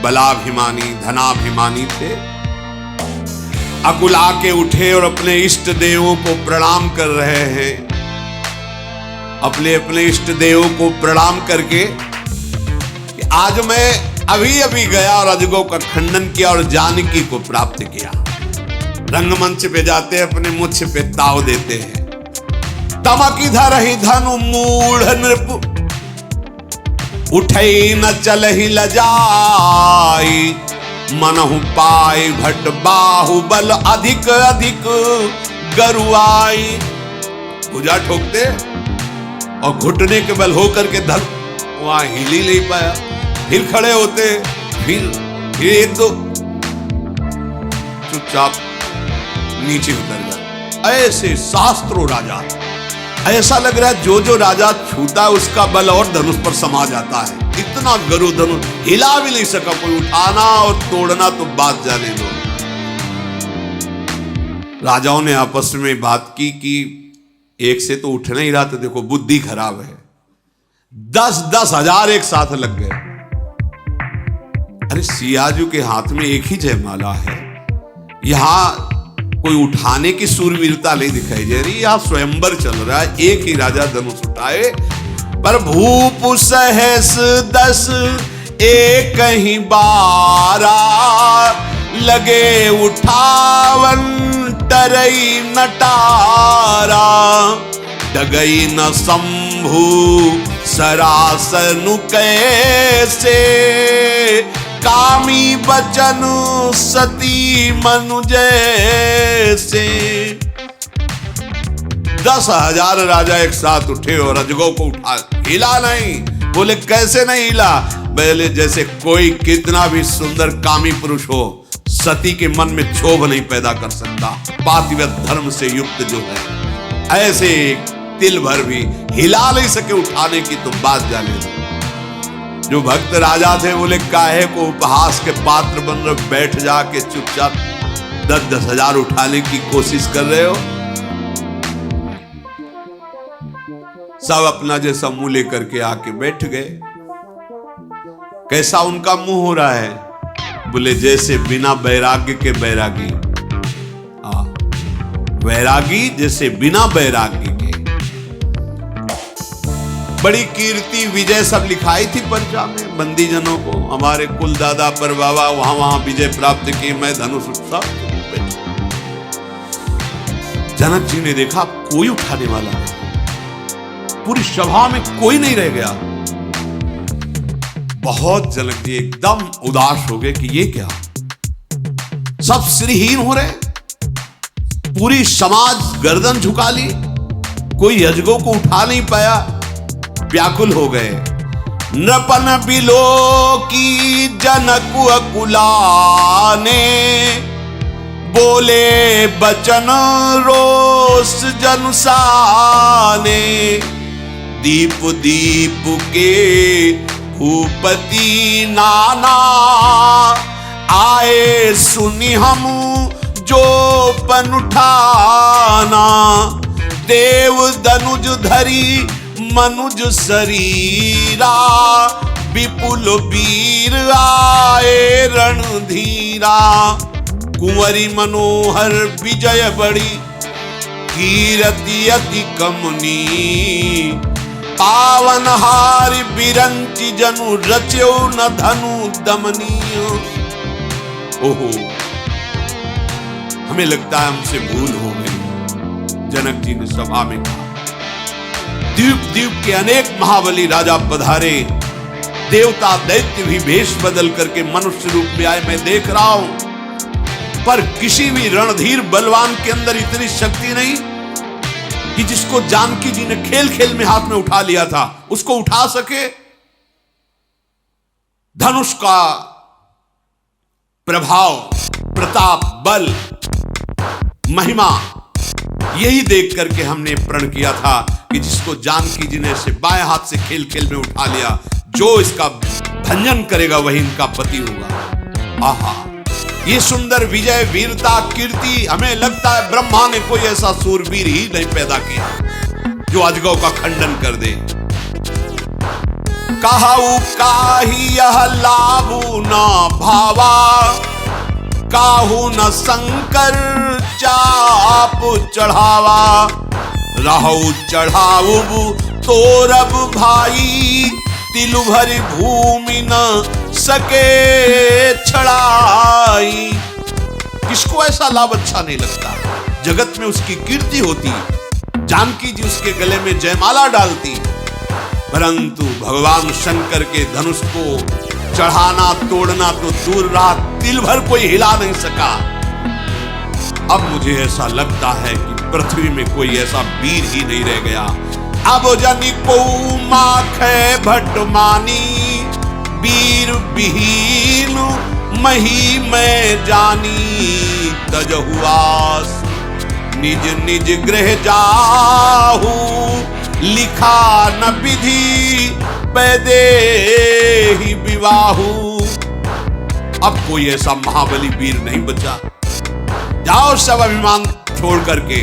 बलाभिमानी धनाभिमानी थे अकुला के उठे और अपने इष्ट देवों को प्रणाम कर रहे हैं। अपने अपने इष्ट देवों को प्रणाम करके आज मैं अभी अभी गया और अजगों का खंडन किया और जानकी को प्राप्त किया। रंगमंच पे जाते अपने मुछ पे ताव देते हैं। तमकी धरहि धनु मूढ़ नृप उठई न चलहि लजाई मनहु पाई भट बाहुबल अधिक अधिक गरुआई। पूजा ठोकते और घुटने के बल होकर के धन वहां हिल ही नहीं पाया। फिर खड़े होते फिर एक दो चुपचाप नीचे उतर गए। ऐसे शास्त्रों राजा, ऐसा लग रहा है जो राजा छूता है उसका बल और धनुष पर समा जाता है। इतना गरु धनुष हिला भी नहीं सका कोई। उठाना और तोड़ना तो बात जाने दो। राजाओं ने आपस में बात की कि एक से तो उठ नहीं रहा, तो देखो बुद्धि खराब है। 10-10 हजार एक साथ लग गए। अरे सियाजू के हाथ में एक ही जयमाला है, यहां कोई उठाने की सूरवीरता नहीं दिखाई दे रही। यहां स्वयंवर चल रहा है। एक ही राजा धनुष उठाए पर भूप सहस 10 एक ही बारा लगे उठावन तरई नटारा डगई न शंभु सरासनु कैसे कामी बचन सती मनु जैसे। 10,000 राजा एक साथ उठे और अजगों को उठा, हिला नहीं। बोले कैसे नहीं हिला? बोले जैसे कोई कितना भी सुंदर कामी पुरुष हो सती के मन में क्षोभ नहीं पैदा कर सकता। पातिव्रत धर्म से युक्त जो है, ऐसे तिल भर भी हिला नहीं सके उठाने की तो बात जाने दो। जो भक्त राजा थे बोले काहे को उपहास के पात्र बन रहे, बैठ जाके चुपचाप 10-10 हजार उठाने की कोशिश कर रहे हो। सब अपना जैसा मुंह लेकर के आके बैठ गए। कैसा उनका मुंह हो रहा है? बोले जैसे बिना वैराग्य के बैरागी। वैरागी जैसे बिना वैराग्य के। बड़ी कीर्ति विजय सब लिखाई थी पर्चा में बंदी जनों को। हमारे कुल दादा पर बाबा वहां विजय प्राप्त की, मैं धनुष उत्सव। जनक जी ने देखा कोई उठाने वाला नहीं, पूरी सभा में कोई नहीं रह गया। बहुत जनक जी एकदम उदास हो गए कि ये क्या, सब श्रीहीन हो रहे, पूरी समाज गर्दन झुका ली, कोई अजगों को उठा नहीं पाया। व्याकुल हो गए। नृपन बिलो की जनक अकुलाने बोले बचन रोष जनुसाने। दीप दीप के भूपति नाना आए सुनी हम जो पन उठाना। देव दनुज धरी मनुज शरीरा विपुल वीर आए रणधीरा। कुंवरी मनोहर विजय बड़ी कीरति अति कमनी। पावन हारि बिरंचि जनु रच्यो न धनु दमनीय। ओहो, हमें लगता है हमसे भूल हो गई। जनक जी ने सभा में कहा द्वीप द्वीप के अनेक महाबली राजा पधारे, देवता दैत्य भी भेष बदल करके मनुष्य रूप में आए, मैं देख रहा हूं, पर किसी भी रणधीर बलवान के अंदर इतनी शक्ति नहीं कि जिसको जानकी जी ने खेल खेल में हाथ में उठा लिया था उसको उठा सके। धनुष का प्रभाव प्रताप, बल, महिमा, यही देख करके हमने प्रण किया था कि जिसको जानकी जी ने से बाएं हाथ से खेल खेल में उठा लिया, जो इसका भंजन करेगा वही इनका पति होगा। आहा, ये सुंदर विजय, वीरता, कीर्ति, हमें लगता है ब्रह्मा ने कोई ऐसा सूरवीर ही नहीं पैदा किया जो अजगौ का खंडन कर दे। कहू काही यह लाभु न भावा, काहू न शंकर चाप चढ़ावा, रहु चढ़ाऊ तोरब भाई, तिलु भरी भूमि न सके छड़ाई। किसको ऐसा लाभ अच्छा नहीं लगता? जगत में उसकी कीर्ति होती, जानकी जी उसके गले में जयमाला डालती, परंतु भगवान शंकर के धनुष को चढ़ाना तोड़ना तो दूर रहा, तिल भर कोई हिला नहीं सका। अब मुझे ऐसा लगता है कि पृथ्वी में कोई ऐसा वीर ही नहीं रह गया। अब जनी को माखे भट मानी, वीर विहीन मही में जानी, तजहुआस निज निज गृह जाहू, लिखा न विधि पैदे ही विवाहू। अब कोई ऐसा महाबली वीर नहीं बचा। जाओ सब अभिमान छोड़ करके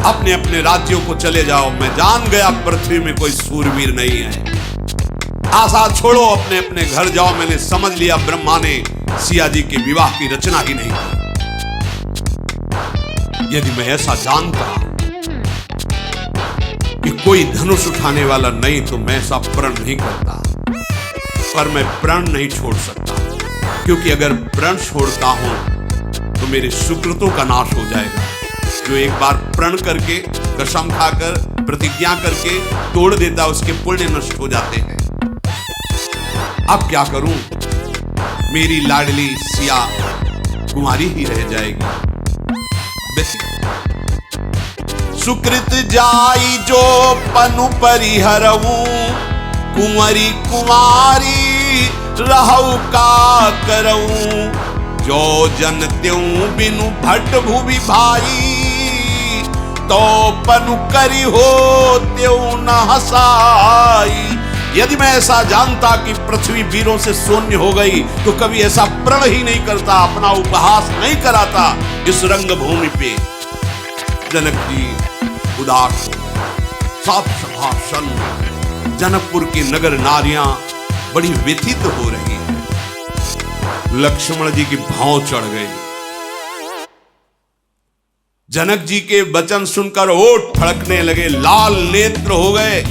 अपने अपने राज्यों को चले जाओ। मैं जान गया पृथ्वी में कोई सूरवीर नहीं है। आशा छोड़ो, अपने अपने घर जाओ। मैंने समझ लिया ब्रह्मा ने सिया जी के विवाह की रचना ही नहीं की। यदि मैं ऐसा जानता कि कोई धनुष उठाने वाला नहीं तो मैं ऐसा प्रण नहीं करता, पर मैं प्रण नहीं छोड़ सकता, क्योंकि अगर प्रण छोड़ता हूं तो मेरे सुकृतों का नाश हो जाएगा। जो एक बार प्रण करके, कसम खाकर, प्रतिज्ञा करके तोड़ देता, उसके पुण्य नष्ट हो जाते हैं। अब क्या करूं? मेरी लाडली सिया कुमारी ही रह जाएगी। सुकृत जाई जो पनु परिहरऊ, कुंवरी कुमारी रहु का करऊ, जो जन त्यों बिनु भट भुवि भाई, तो पनु करी हो त्यों न हसाई। यदि मैं ऐसा जानता कि पृथ्वी वीरों से शून्य हो गई तो कभी ऐसा प्रण ही नहीं करता, अपना उपहास नहीं कराता इस रंगभूमि पे। जनक जी उदास हो, सात सभा सन जनकपुर की नगर नारियां बड़ी व्यथित हो रही है। लक्ष्मण जी की भाव चढ़ गई। जनक जी के वचन सुनकर ओठ फड़कने लगे, लाल नेत्र हो गए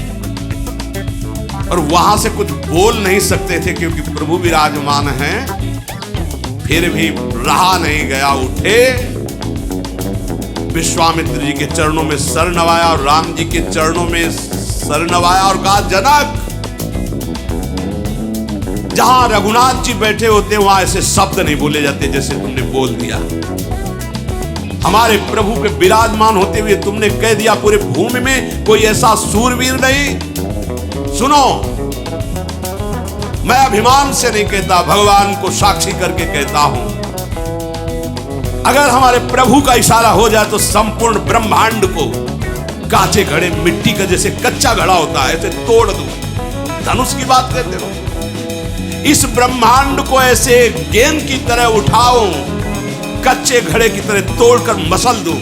और वहां से कुछ बोल नहीं सकते थे क्योंकि प्रभु विराजमान हैं। फिर भी रहा नहीं गया, उठे, विश्वामित्र जी के चरणों में सर नवाया और राम जी के चरणों में सर नवाया और कहा, जनक, जहां रघुनाथ जी बैठे होते वहां ऐसे शब्द नहीं बोले जाते जैसे तुमने बोल दिया। हमारे प्रभु पे विराजमान होते हुए तुमने कह दिया पूरे भूमि में कोई ऐसा सूरवीर नहीं। सुनो, मैं अभिमान से नहीं कहता, भगवान को साक्षी करके कहता हूं, अगर हमारे प्रभु का इशारा हो जाए तो संपूर्ण ब्रह्मांड को कांचे घड़े मिट्टी का जैसे कच्चा घड़ा होता है ऐसे तोड़ दूं। धनुष की बात करते हो, इस ब्रह्मांड को ऐसे गेंद की तरह उठाऊं, कच्चे घड़े की तरह तोड़कर मसल दूं।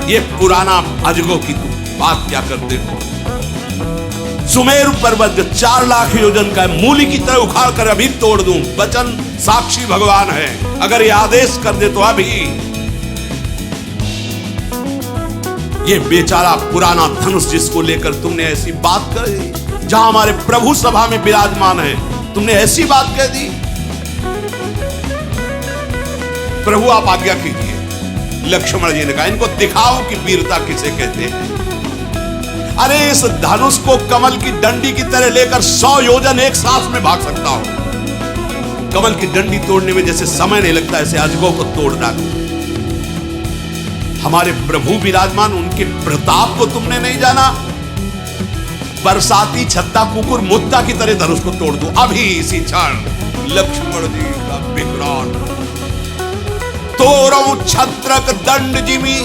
ये पुराना अजगो की तुम बात क्या करते हो? सुमेरु पर्वत जो 4 लाख योजन का है, मूली की तरह उखाड़ कर अभी तोड़ दूं। वचन साक्षी भगवान है, अगर ये आदेश कर दे तो अभी। ये बेचारा पुराना धनुष जिसको लेकर तुमने ऐसी बात कर दी, जहां हमारे प्रभु सभा में विराजमान है, तुमने ऐसी बात कह दी। प्रभु आप आज्ञा कीजिए। लक्ष्मण जी ने कहा, इनको दिखाओ कि वीरता किसे कहते हैं। अरे इस धनुष को कमल की डंडी की तरह लेकर 100 योजन एक सांस में भाग सकता हूं। कमल की डंडी तोड़ने में जैसे समय नहीं लगता, ऐसे अजगौ को तोड़ डालूं। हमारे प्रभु विराजमान, उनके प्रताप को तुमने नहीं जाना। बरसाती छत्ता कुकुर मुत्ता की तरह धनुष को तोड़ दूं अभी इसी क्षण। लक्ष्मण जी का विकराल छत्रक दंड जिमी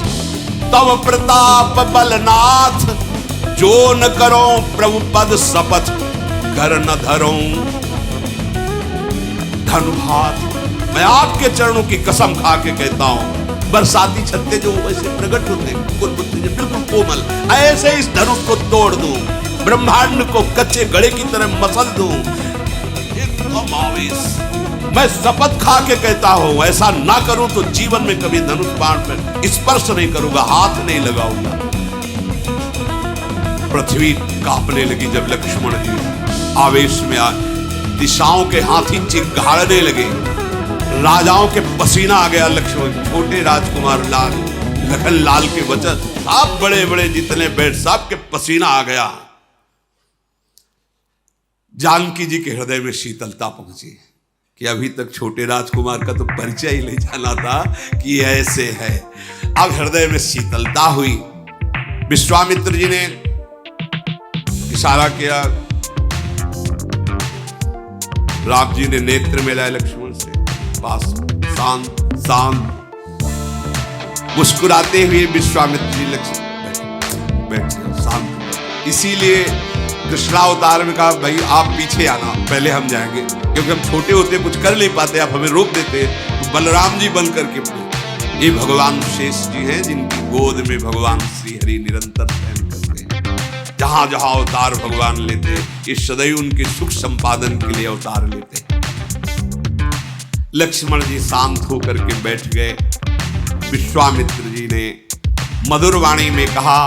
तव प्रताप बलनाथ, जो न करो प्रभु पद शपथ कर न धरो धनुभात। मैं आपके चरणों की कसम खा के कहता हूं, बरसाती छत्ते जो वैसे प्रकट होते बिल्कुल कोमल, ऐसे इस धनुष को तोड़ दूं, ब्रह्मांड को कच्चे गड़े की तरह मसल दूं। एकदम आवेश, मैं शपथ खा के कहता हूं, ऐसा ना करूं तो जीवन में कभी धनुष बाण पर स्पर्श नहीं करूंगा, हाथ नहीं लगाऊंगा। पृथ्वी कांपने लगी जब लक्ष्मण जी आवेश में आ, दिशाओं के हाथी चिंगाड़ने लगे, राजाओं के पसीना आ गया। लक्ष्मण छोटे राजकुमार लाल लखन लाल के वचन, सब बड़े बड़े जितने बैठ सब के पसीना आ गया। जानकी जी के हृदय में शीतलता पहुंची कि अभी तक छोटे राजकुमार का तो परिचय ही ले जाना था कि ऐसे है। अब हृदय में शीतलता हुई। विश्वामित्र जी ने इशारा किया, राम जी ने नेत्र मिलाए लक्ष्मण से, पास शांत शांत मुस्कुराते हुए विश्वामित्र जी लक्ष्मण बैठ शांत। इसीलिए कृष्णावतार में कहा, भाई आप पीछे आना, पहले हम जाएंगे, क्योंकि हम छोटे होते कुछ कर नहीं पाते, आप हमें रोक देते। तो बलराम जी बन करके, ये भगवान शेष जी हैं जिनकी गोद में भगवान श्री हरि निरंतर शयन करते हैं। जहां जहां अवतार भगवान लेते, ये सदैव उनके सुख संपादन के लिए अवतार लेते। लक्ष्मण जी शांत होकर के बैठ गए। विश्वामित्र जी ने मधुर वाणी में कहा,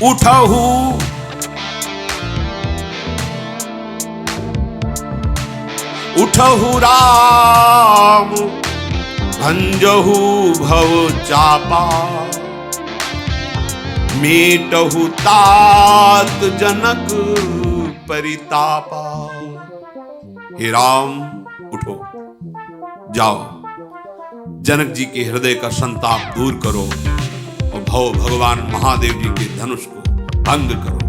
उठहु उठहु राम भंजहु भव चापा, मीटहु तात जनक परितापा। हे राम उठो, जाओ, जनक जी के हृदय का संताप दूर करो और भव भगवान महादेव जी के धनुष को भंग करो।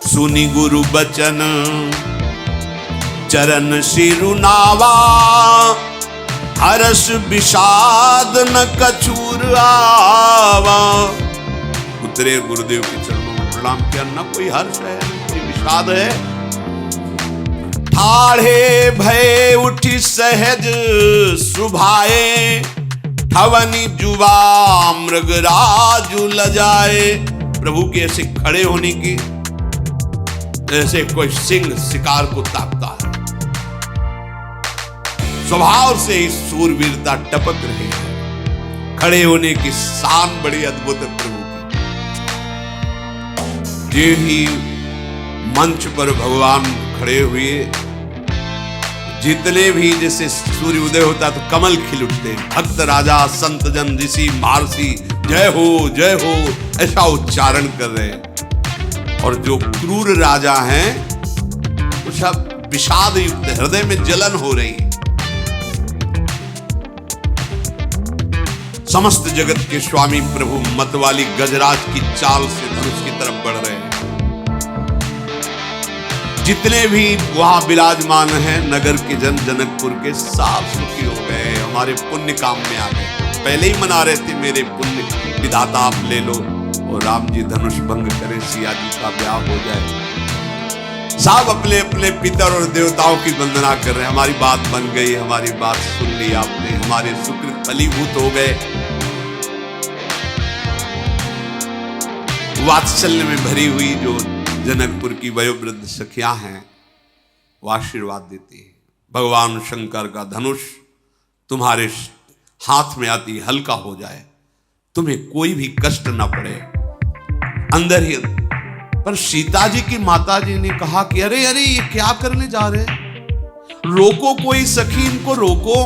सुनि गुरु बचन चरण सिरुनावा, हर्ष विषाद न कछूर आवा। उतरे गुरुदेव के चरणों में प्रणाम किया, न कोई हर्ष है न कोई विषाद है। ठाढ़े भय उठी सहज सुभाए, ठवनी जुबा मृगराजु लजाए। प्रभु के ऐसे खड़े होने की, जैसे कोई सिंह शिकार को ताकता है, स्वभाव से ही सूरवीरता टपक रही है। खड़े होने की शान बड़ी अद्भुत है प्रभु की। जे ही मंच पर भगवान खड़े हुए, जितने भी जैसे सूर्य उदय होता तो कमल खिल उठते, भक्त राजा संत जन ऋषि महर्षि जय हो ऐसा उच्चारण कर रहे हैं। और जो क्रूर राजा हैं वो सब विषाद युक्त, हृदय में जलन हो रही है। समस्त जगत के स्वामी प्रभु मतवाली गजराज की चाल से धनुष की तरफ बढ़ रहे हैं। जितने भी वहां विराजमान हैं नगर के जन, जनकपुर के, साफ सुखी हो गए, हमारे पुण्य काम में आ गए। पहले ही मना रहे थे, मेरे पुण्य विधाता आप ले लो और राम जी धनुष भंग करें, सिया जी का ब्याह हो जाए। सब अपने अपने पितर और देवताओं की वंदना कर रहे हैं। हमारी बात बन गई, हमारी बात सुन ली आपने, हमारे सुकृत फलीभूत हो गए। वात्सल्य में भरी हुई जो जनकपुर की वयोवृद्ध सखियां हैं वो आशीर्वाद देती है, भगवान शंकर का धनुष तुम्हारे हाथ में आती हल्का हो जाए, तुम्हें कोई भी कष्ट ना पड़े अंदर ही। पर सीता जी की माता जी ने कहा कि अरे अरे ये क्या करने जा रहे हैं, रोको कोई सखी, इनको रोको,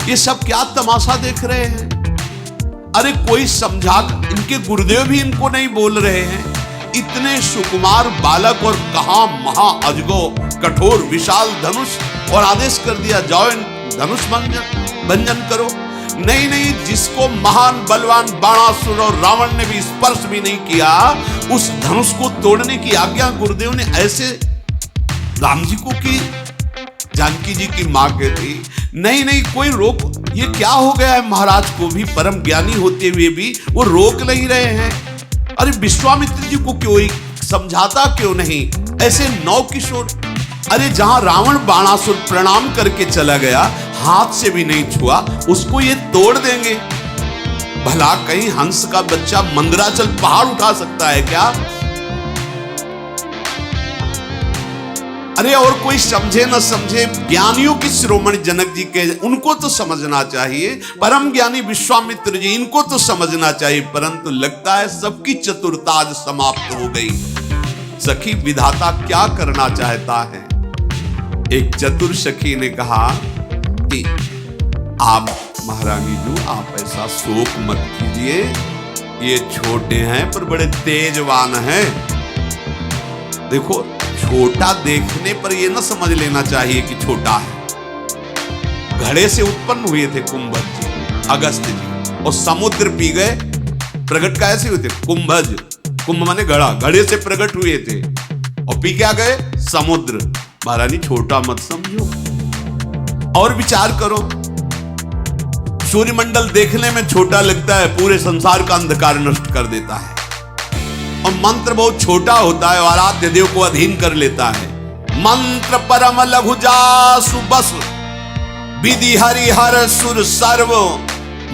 ये सब क्या तमाशा देख रहे हैं। अरे कोई समझा, इनके गुरुदेव भी इनको नहीं बोल रहे हैं। इतने सुकुमार बालक और कहां महा अजगो कठोर विशाल धनुष, और आदेश कर दिया जाओ धनुष भंजन करो। नहीं नहीं, जिसको महान बलवान बाणासुर और रावण ने भी स्पर्श भी नहीं किया, उस धनुष को तोड़ने की आज्ञा गुरुदेव ने ऐसे राम जी को की। जानकी जी की मां कहती, नहीं नहीं कोई रोक, ये क्या हो गया है, महाराज को भी परम ज्ञानी होते हुए भी वो रोक नहीं रहे हैं। अरे विश्वामित्र जी को क्यों समझाता क्यों नहीं, ऐसे नौ किशोर। अरे जहां रावण बाणासुर प्रणाम करके चला गया, हाथ से भी नहीं छुआ, उसको ये तोड़ देंगे। भला कहीं हंस का बच्चा मंदराचल पहाड़ उठा सकता है क्या? अरे और कोई समझे न समझे, ज्ञानियों की शिरोमणि जनक जी के, उनको तो समझना चाहिए, परम ज्ञानी विश्वामित्र जी, इनको तो समझना चाहिए, परंतु लगता है सबकी चतुरता आज समाप्त हो गई। सखी विधाता क्या करना चाहता है? एक चतुर सखी ने कहा कि आप महारानी जी, आप ऐसा शोक मत कीजिए, ये छोटे हैं पर बड़े तेजवान हैं। देखो, छोटा देखने पर यह न समझ लेना चाहिए कि छोटा है। घड़े से उत्पन्न हुए थे कुंभज जी, अगस्त्य जी, और समुद्र पी गए। प्रकट कैसे हुए थे? कुंभज, कुंभ माने घड़ा, घड़े से प्रकट हुए थे और पी क्या गए? समुद्र। महारानी छोटा मत समझो, और विचार करो, सूर्यमंडल देखने में छोटा लगता है, पूरे संसार का अंधकार नष्ट कर देता है। और मंत्र बहुत छोटा होता है और आराध्य देव को अधीन कर लेता है। मंत्र परम लघु जासु बस, विधि हरिहर सुर सर्व,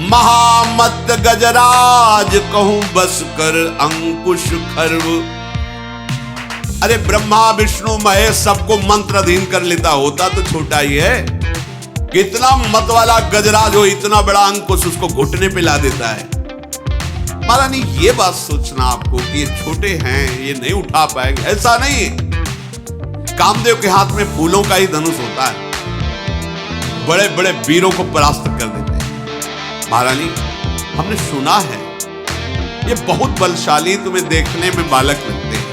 महामत गजराज कहूं बस कर अंकुश खर्व। अरे ब्रह्मा विष्णु महेश सबको मंत्र अधीन कर लेता, होता तो छोटा ही है। कितना मत वाला गजराज हो, इतना बड़ा अंकुश उसको घुटने पे ला देता है। महारानी ये बात सोचना आपको कि ये छोटे हैं, ये नहीं उठा पाएंगे, ऐसा नहीं है। कामदेव के हाथ में फूलों का ही धनुष होता है, बड़े बड़े वीरों को परास्त कर देते हैं। महारानी हमने सुना है ये बहुत बलशाली, तुम्हें देखने में बालक लगते हैं,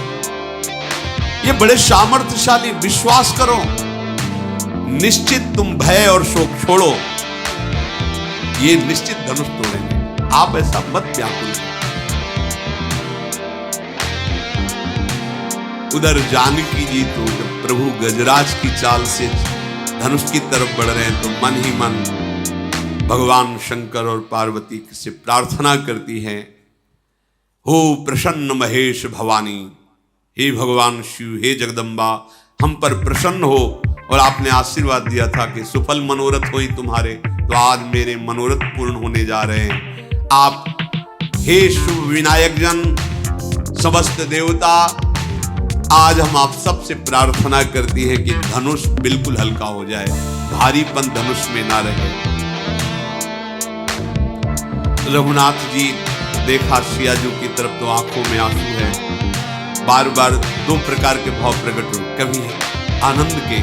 ये बड़े सामर्थ्यशाली, विश्वास करो, निश्चित तुम भय और शोक छोड़ो, ये निश्चित धनुष तोड़ेंगे। आप ऐसा मत व्याकुल। उधर जानकी जी तो जब प्रभु गजराज की चाल से धनुष की तरफ बढ़ रहे हैं तो मन ही मन भगवान शंकर और पार्वती से प्रार्थना करती हैं, हो प्रसन्न महेश भवानी, हे भगवान शिव, हे जगदम्बा, हम पर प्रसन्न हो। और आपने आशीर्वाद दिया था कि सुफल मनोरथ होई तुम्हारे, तो आज मेरे मनोरथ पूर्ण होने जा रहे हैं। आप हे शुभ विनायक जन, समस्त देवता, आज हम आप सबसे प्रार्थना करती हैं कि धनुष बिल्कुल हल्का हो जाए, भारीपन धनुष में ना रहे। रघुनाथ जी देखा सियाजू की तरफ तो आंखों में आंसू है, बार बार दो प्रकार के भाव प्रकट हो, कभी आनंद के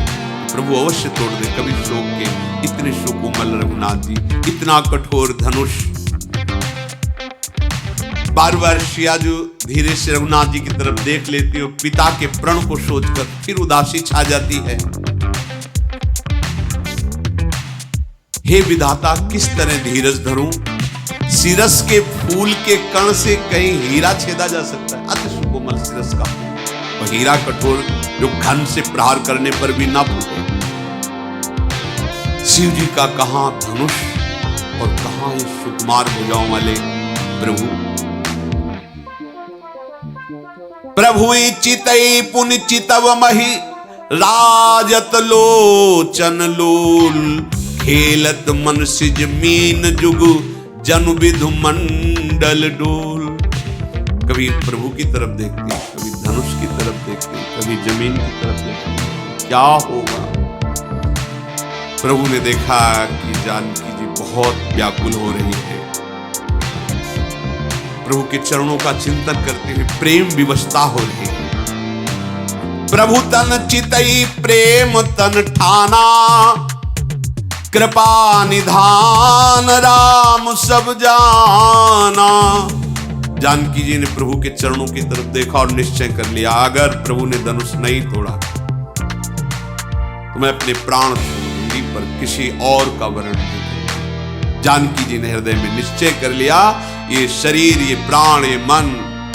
प्रभु अवश्य तोड़ दे, कभी शोक के, इतने शोकोमल रघुनाथ जी, इतना कठोर धनुष। बार बार सियाजू धीरे से रघुनाथ जी की तरफ देख लेती हो, पिता के प्रण को सोचकर फिर उदासी छा जाती है। हे विधाता, किस तरह धीरज धरूं? सिरस के फूल के कण से कहीं हीरा छेदा जा सकता है? अति सुकोमल सिरस का और हीरा कठोर, जो घन से प्रहार करने पर भी ना फूटे। शिव जी का कहां धनुष और कहां ये सुकुमार भुजाओं वाले प्रभु। प्रभु चितई पुनि चितव मही, राजत लोचन लोल, खेलत मन सिज मीन जुग, जनु विधु मंडल डोल। कभी प्रभु की तरफ देखते, कभी धनुष की तरफ देखते, कभी जमीन की तरफ देखते, क्या होगा? प्रभु ने देखा कि जानकी जी बहुत व्याकुल हो रही है। प्रभु के चरणों का चिंतन करते हुए प्रेम विवशता हो रही है। प्रभु तन चितई प्रेम तन ठाना, कृपा निधान राम सब जाना। जानकी जी ने प्रभु के चरणों की तरफ देखा और निश्चय कर लिया, अगर प्रभु ने धनुष नहीं तोड़ा तो मैं अपने प्राण छोड़ूंगी, पर किसी और का वरण नहीं। जानकी जी ने हृदय में निश्चय कर लिया, ये शरीर, ये प्राण, ये मन,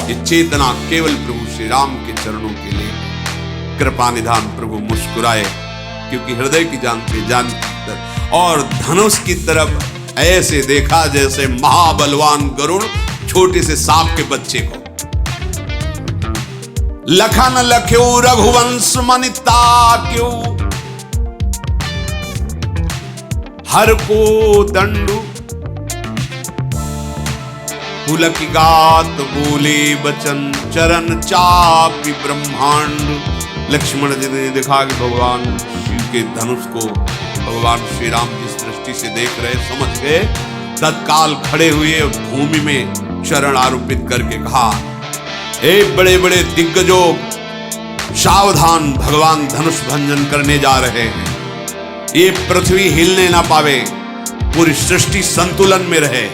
ये चेतना केवल प्रभु श्री राम के चरणों के लिए। कृपा निधान प्रभु मुस्कुराए क्योंकि हृदय की जान और धनुष की तरफ ऐसे देखा जैसे महाबलवान गरुड़ छोटे से सांप के बच्चे को। लखन लख्यो रघुवंश मनिता क्यों, हर को दंडु पुलक गात बोले बचन, चरण चापि ब्रह्मांड। लक्ष्मण जी ने देखा कि भगवान शिव के धनुष को भगवान श्री राम जिस दृष्टि से देख रहे, समझ गए। तत्काल खड़े हुए भूमि में चरण आरोपित करके कहा, हे बड़े बड़े दिग्गजों, सावधान, भगवान धनुष भंजन करने जा रहे हैं। ये पृथ्वी हिलने ना पावे, पूरी सृष्टि संतुलन में रहे,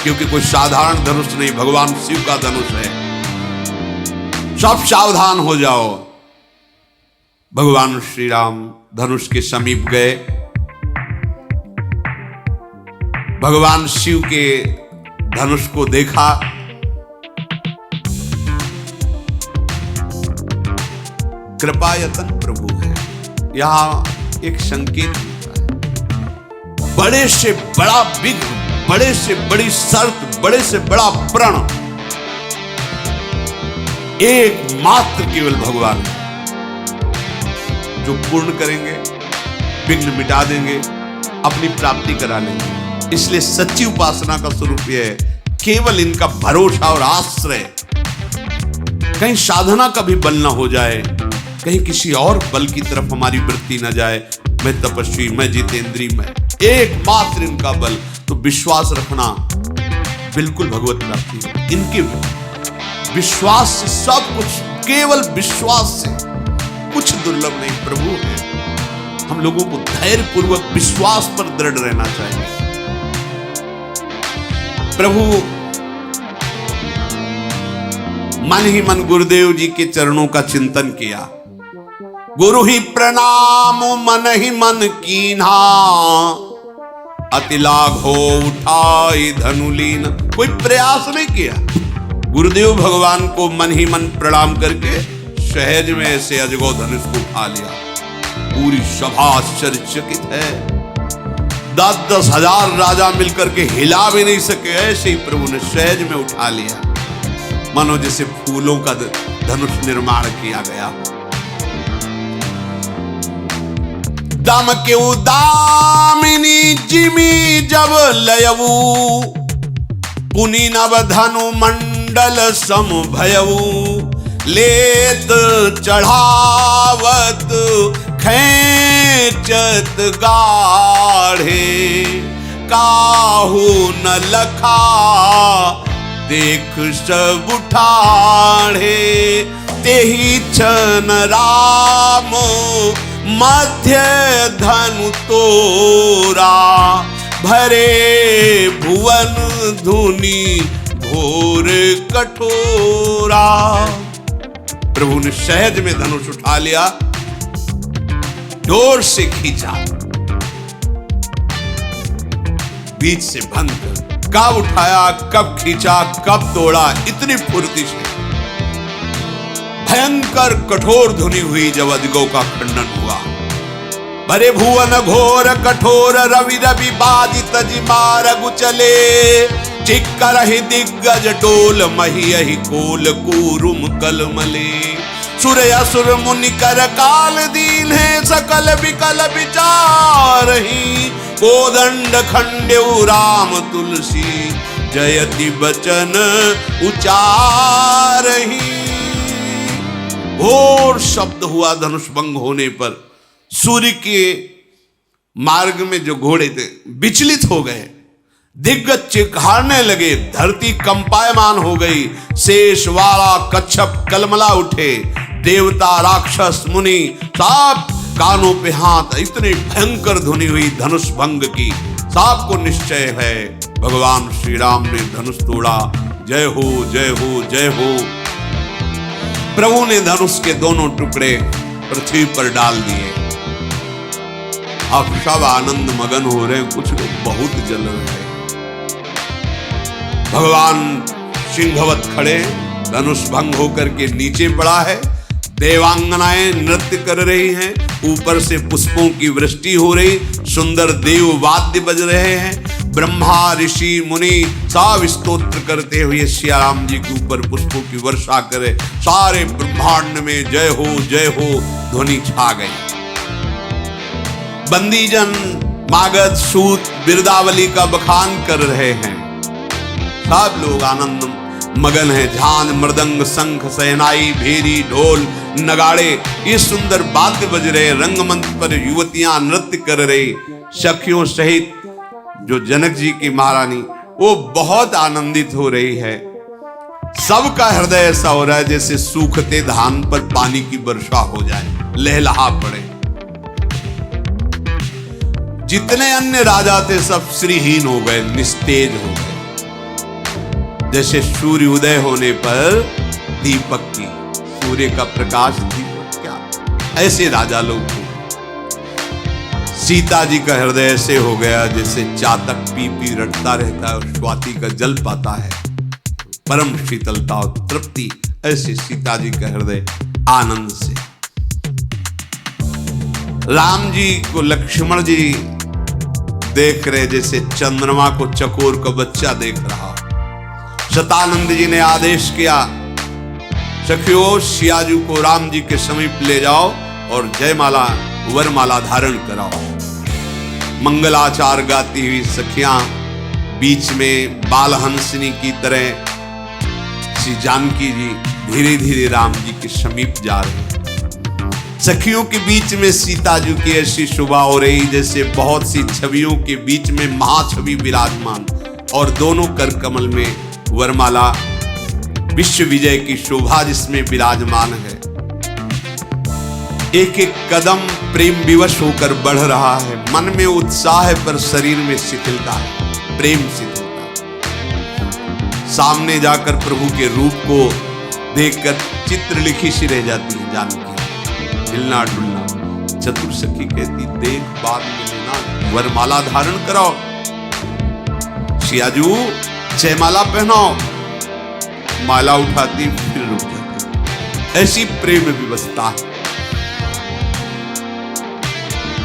क्योंकि कोई साधारण धनुष नहीं, भगवान शिव का धनुष है। सब सावधान हो जाओ। भगवान श्री राम धनुष के समीप गए। भगवान शिव के धनुष को देखा। कृपायतन प्रभु है। यहां एक संकेत है, बड़े से बड़ा विघ्न, बड़े से बड़ी शर्त, बड़े से बड़ा प्रण एकमात्र केवल भगवान है, जो पूर्ण करेंगे, विघ्न मिटा देंगे, अपनी प्राप्ति करा लेंगे। इसलिए सच्ची उपासना का स्वरूप यह है, केवल इनका भरोसा और आश्रय। कहीं साधना का भी बल ना हो जाए, कहीं किसी और बल की तरफ हमारी वृत्ति न जाए, मैं तपस्वी, मैं जितेंद्री, मैं एकमात्र इनका बल। तो विश्वास रखना, बिल्कुल भगवत प्राप्ति है। इनके विश्वास से सब कुछ, केवल विश्वास से कुछ दुर्लभ नहीं, प्रभु है। हम लोगों को धैर्य पूर्वक विश्वास पर दृढ़ रहना चाहिए। प्रभु मन ही मन गुरुदेव जी के चरणों का चिंतन किया। गुरु ही प्रणाम मन ही मन कीन्हा, अति लाघो उठाई धनुलीन। कोई प्रयास नहीं किया, गुरुदेव भगवान को मन ही मन प्रणाम करके सहज में ऐसे अजगो धनुष को उठा लिया। पूरी सभा आश्चर्यचकित है। 10-10 हजार राजा मिलकर के हिला भी नहीं सके, ऐसे ही प्रभु ने सहज में उठा लिया, मानो जैसे फूलों का धनुष निर्माण किया गया। दम क्यों दामिनी जिमी जब लयवू, पुनि नव धनु मंडल सम भयवू। लेत चढ़ावत खेचत गाढ़े, काहू न लखा देख सब उठाढ़े। तेहि छन राम मध्य धनु तोरा, भरे भुवन धुनि घोर कठोरा। प्रभु ने सहज में धनुष उठा लिया, जोर से खींचा, बीच से बंद कर। कब उठाया, कब खींचा, कब तोड़ा, इतनी फुर्ती से। भयंकर कठोर धुनी हुई जब अदिगो का खंडन हुआ। भरे भुवन घोर कठोर, रवि रवि बाजित जिमारगु चले। चिक्कर ही दिग्गज टोल, मही यही कोल कूरुम कलमले। सुर असुर मुनि कर काल दीन है, सकल विकल विचारहि। कोदंड खंडेउ राम तुलसी, जयति बचन उचारहि। घोर शब्द हुआ धनुष भंग होने पर। सूर्य के मार्ग में जो घोड़े थे विचलित हो गए, दिग्गज चिल्लाने लगे, धरती कंपायमान हो गई। शेष वाला कच्छप कलमला उठे, देवता राक्षस मुनि सब कानों पे हाथ। इतनी भयंकर ध्वनि हुई धनुष भंग की। सबको निश्चय है भगवान श्री राम ने धनुष तोड़ा। जय हो जय हो जय हो। प्रभु ने धनुष के दोनों टुकड़े पृथ्वी पर डाल दिए। अब सब आनंद मगन हो रहे हैं, कुछ लोग बहुत जल रहे हैं। भगवान सिंहवत खड़े, धनुष भंग होकर के नीचे पड़ा है। देवांगनाएं नृत्य कर रही हैं, ऊपर से पुष्पों की वृष्टि हो रही, सुंदर देव वाद्य बज रहे हैं, ब्रह्मा ऋषि मुनि सब स्तोत्र करते हुए सिया राम जी के ऊपर पुष्पों की वर्षा करे। सारे ब्रह्मांड में जय हो ध्वनि छा गई। बंदीजन मागध सूत बिरदावली का बखान कर रहे हैं, सब लोग आनंद मगन है। झान मृदंग शंख सहनाई भेरी ढोल नगाड़े ये सुंदर वाद्य बज रहे। रंगमंच पर युवतियां नृत्य कर रही, सखियों सहित जो जनक जी की महारानी वो बहुत आनंदित हो रही है। सबका हृदय ऐसा हो रहा है जैसे सूखते धान पर पानी की वर्षा हो जाए, लहलहा पड़े। जितने अन्य राजा थे सब श्रीहीन हो गए, निस्तेज हो गए, जैसे सूर्य उदय होने पर दीपक की, सूर्य का प्रकाश दीपक क्या, ऐसे राजा लोग थे। सीता जी का हृदय ऐसे हो गया जैसे चातक पी पी रटता रहता है और स्वाति का जल पाता है, परम शीतलता और तृप्ति। ऐसे सीता जी का हृदय आनंद से। राम जी को लक्ष्मण जी देख रहे जैसे चंद्रमा को चकोर का बच्चा देख रहा। शतानंद जी ने आदेश किया, सखियों सियाजू को राम जी के समीप ले जाओ और जयमाला वरमाला धारण कराओ। मंगलाचार गाती हुई सखियां बीच में बालहंसनी की तरह श्री जानकी जी धीरे धीरे राम जी के समीप जा रहे हैं। सखियों के बीच में सीता जी की ऐसी शोभा हो रही जैसे बहुत सी छवियों के बीच में महाछवि विराजमान, और दोनों कर कमल में वरमाला विश्व विजय की शोभा जिसमें विराजमान है। एक एक कदम प्रेम विवश होकर बढ़ रहा है। मन में उत्साह है पर शरीर में शिथिलता है, प्रेम शिथिलता। सामने जाकर प्रभु के रूप को देखकर चित्र लिखी सी रह जाती है जानकी, हिलना डुलना। चतुर सखी कहती, देख बाद में लेना, वरमाला धारण कराओ, सियाजू जयमाला पहनाओ। माला उठाती फिर रुक जाती, ऐसी प्रेम विवस्था है।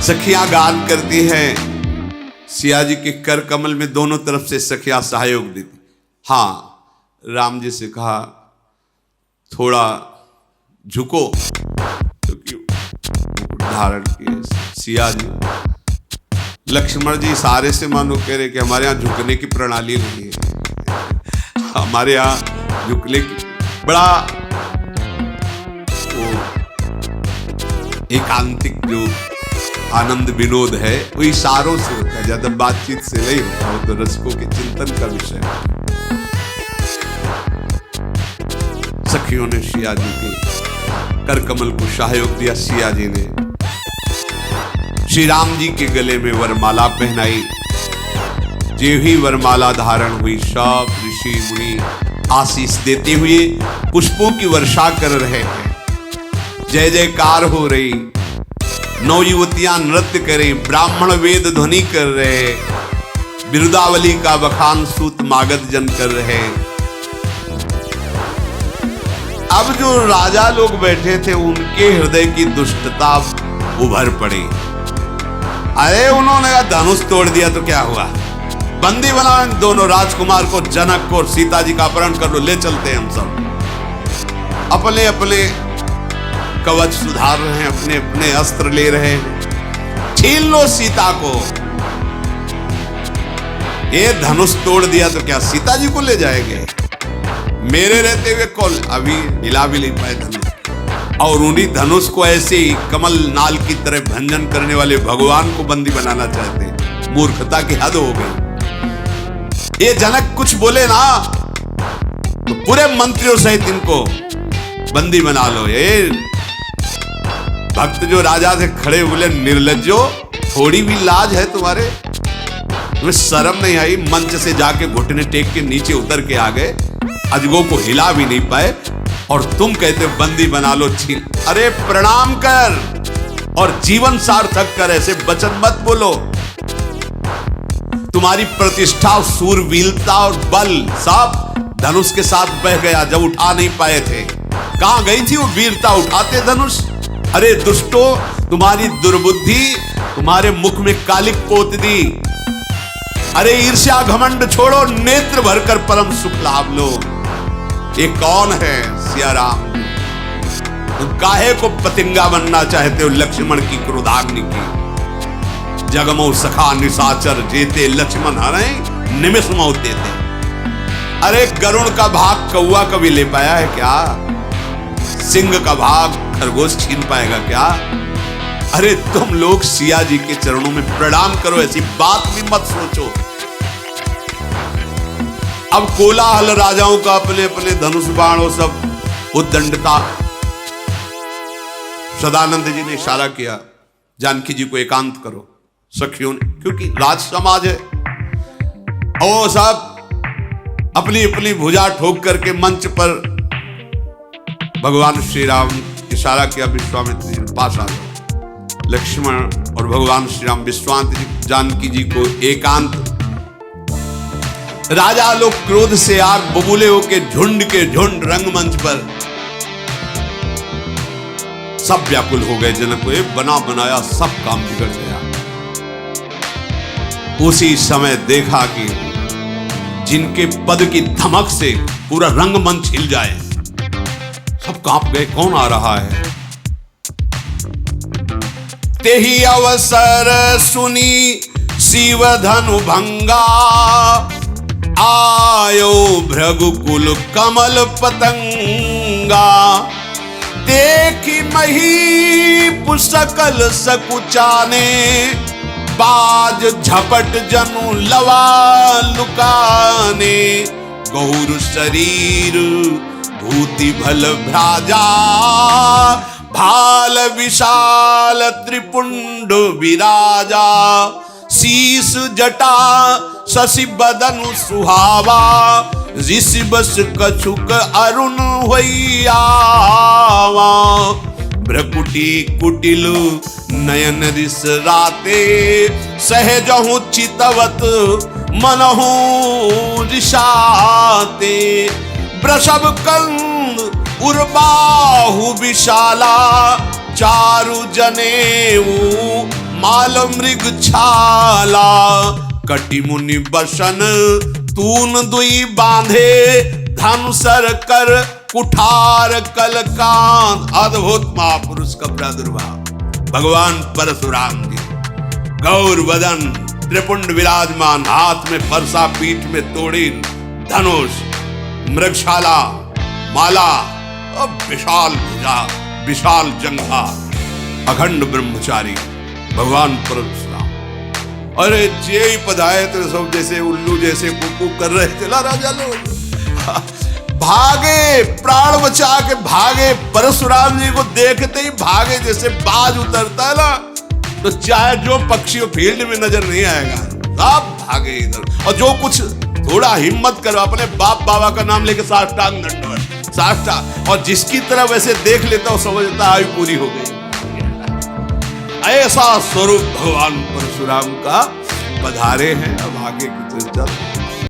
सखियां गान करती हैं, सिया जी के कर कमल में दोनों तरफ से सखियां सहयोग देती। हाँ, राम जी से कहा थोड़ा झुको, क्योंकि धारण किए सिया जी। लक्ष्मण जी सारे से मानो कह रहे कि हमारे यहाँ झुकने की प्रणाली नहीं है, हमारे यहाँ झुकने की बड़ा वो एकांतिक जो आनंद विनोद है वो इशारों से होता है, ज्यादा बातचीत से नहीं होता, वो तो रसिकों के चिंतन का विषय है। सखियों ने सिया जी के कर कमल को सहयोग दिया। सिया जी ने श्री राम जी के गले में वरमाला पहनाई। जे ही वरमाला धारण हुई, सब ऋषि मुनि आशीष देते हुए पुष्पों की वर्षा कर रहे हैं। जय जयकार हो रही, नौ युवतियां नृत्य करें, ब्राह्मण वेद ध्वनि कर रहे, बिरुदावली का बखान सूत मागध जन कर रहे। अब जो राजा लोग बैठे थे उनके हृदय की दुष्टता उभर पड़ी। अरे उन्होंने धनुष तोड़ दिया तो क्या हुआ, बंदी बना दोनों राजकुमार को, जनक को और सीता जी का अपहरण कर लो, ले चलते हैं हम सब। अपने अपने कवच सुधार रहे हैं, अपने अपने अस्त्र ले रहे हैं, छीन लो सीता को। ये धनुष तोड़ दिया तो क्या सीता जी को ले जाएंगे? मेरे रहते हुए कौन अभी हिला भी नहीं पाए धनुष, और उन्हीं धनुष को ऐसे ही कमल नाल की तरह भंजन करने वाले भगवान को बंदी बनाना चाहते हैं। मूर्खता की हद हो गई। ये जनक कुछ बोले ना तो पूरे मंत्रियों सहित इनको बंदी बना लो। ये भक्त जो राजा थे खड़े बोले, निर्लज्जो, थोड़ी भी लाज है तुम्हारे? तुम्हें शर्म नहीं आई? मंच से जाके घुटने टेक के नीचे उतर के आ गए, अजगों को हिला भी नहीं पाए, और तुम कहते बंदी बना लो, छीन। अरे प्रणाम कर और जीवन सार्थक कर, ऐसे वचन मत बोलो। तुम्हारी प्रतिष्ठा, सूरवीरता और बल सब धनुष के साथ बह गया जब उठा नहीं पाए थे। कहां गई थी वो वीरता उठाते धनुष? अरे दुष्टो, तुम्हारी दुर्बुद्धि तुम्हारे मुख में कालिक पोत दी। अरे ईर्ष्या घमंड छोड़ो, नेत्र भरकर परम सुख लाभ लो। ये कौन है? सिया राम। तुम काहे को पतिंगा बनना चाहते हो लक्ष्मण की क्रोधाग्नि की? जगमो सखा निशाचर जेते लक्ष्मण हरे निमिष मौत देते। अरे गरुण का भाग कौआ कभी ले पाया है क्या? सिंह का भाग खरगोश छीन पाएगा क्या? अरे तुम लोग सिया जी के चरणों में प्रणाम करो, ऐसी बात भी मत सोचो। अब कोलाहल राजाओं का अपने अपने धनुष बाण और सब उद्दंडता। सदानंद जी ने इशारा किया, जानकी जी को एकांत करो। सखियों ने, क्योंकि राज समाज है, और सब अपनी अपनी भुजा ठोक करके मंच पर भगवान श्री राम इशारा किया, विश्वामित्र जी पास आ गए। लक्ष्मण और भगवान श्री राम विश्वामित्र जी जानकी जी को एकांत। राजा लोग क्रोध से आग बबूले होके झुंड के झुंड रंगमंच पर सब व्याकुल हो गए। जनक को बना बनाया सब काम बिगड़ गया। उसी समय देखा कि जिनके पद की धमक से पूरा रंगमंच हिल जाए, सब कांप गए। कौन आ रहा है? तेहि अवसर सुनी शिव धनु भंगा, आयो भृगुकुल कमल पतंगा। देखी मही सकल सकुचाने, बाज झपट जनु लवा लुकाने। गौर शरीर भूति भल भ्राजा, भाल विशाल त्रिपुंड विराजा। शीस जटा शशि बदनु सुहावा, ऋषि बस कछुक अरुण होइयावा। भ्रकुटी कुटिल नयन रिस राते, सहजहु चितवत मनहु रिशाते। वृषभ कंद उर्बाहु विशाला, चारु जनेऊ माल मृग छाला। कटि मुनि बसन तून दुई बांधे, धनुसर कर कुठार कलकांत। अद्भुत महापुरुष का प्रादुर्भाव भगवान परशुराम जी। गौर वदन त्रिपुंड विराजमान, हाथ में फरसा, पीठ में तोड़ी धनुष, मृगशाला माला और विशाल भुजा, विशाल जंघा, अखंड ब्रह्मचारी भगवान परशुराम। अरे जे पधाए तो सब जैसे उल्लू जैसे कुकू कर रहे थे राजा लोग। भागे, प्राण बचा के भागे। परशुराम जी को देखते ही भागे, जैसे बाज उतरता है ना, तो चाहे जो पक्षी फील्ड में नजर नहीं आएगा, सब भागे इधर। और जो कुछ थोड़ा हिम्मत करो, अपने बाप बाबा का नाम लेके साष्टांग दंडवत, साष्टांग। और जिसकी तरह वैसे देख लेता हूं, समझता आयु पूरी हो गई। ऐसा स्वरूप भगवान परशुराम का पधारे हैं। अब आगे की चर्चा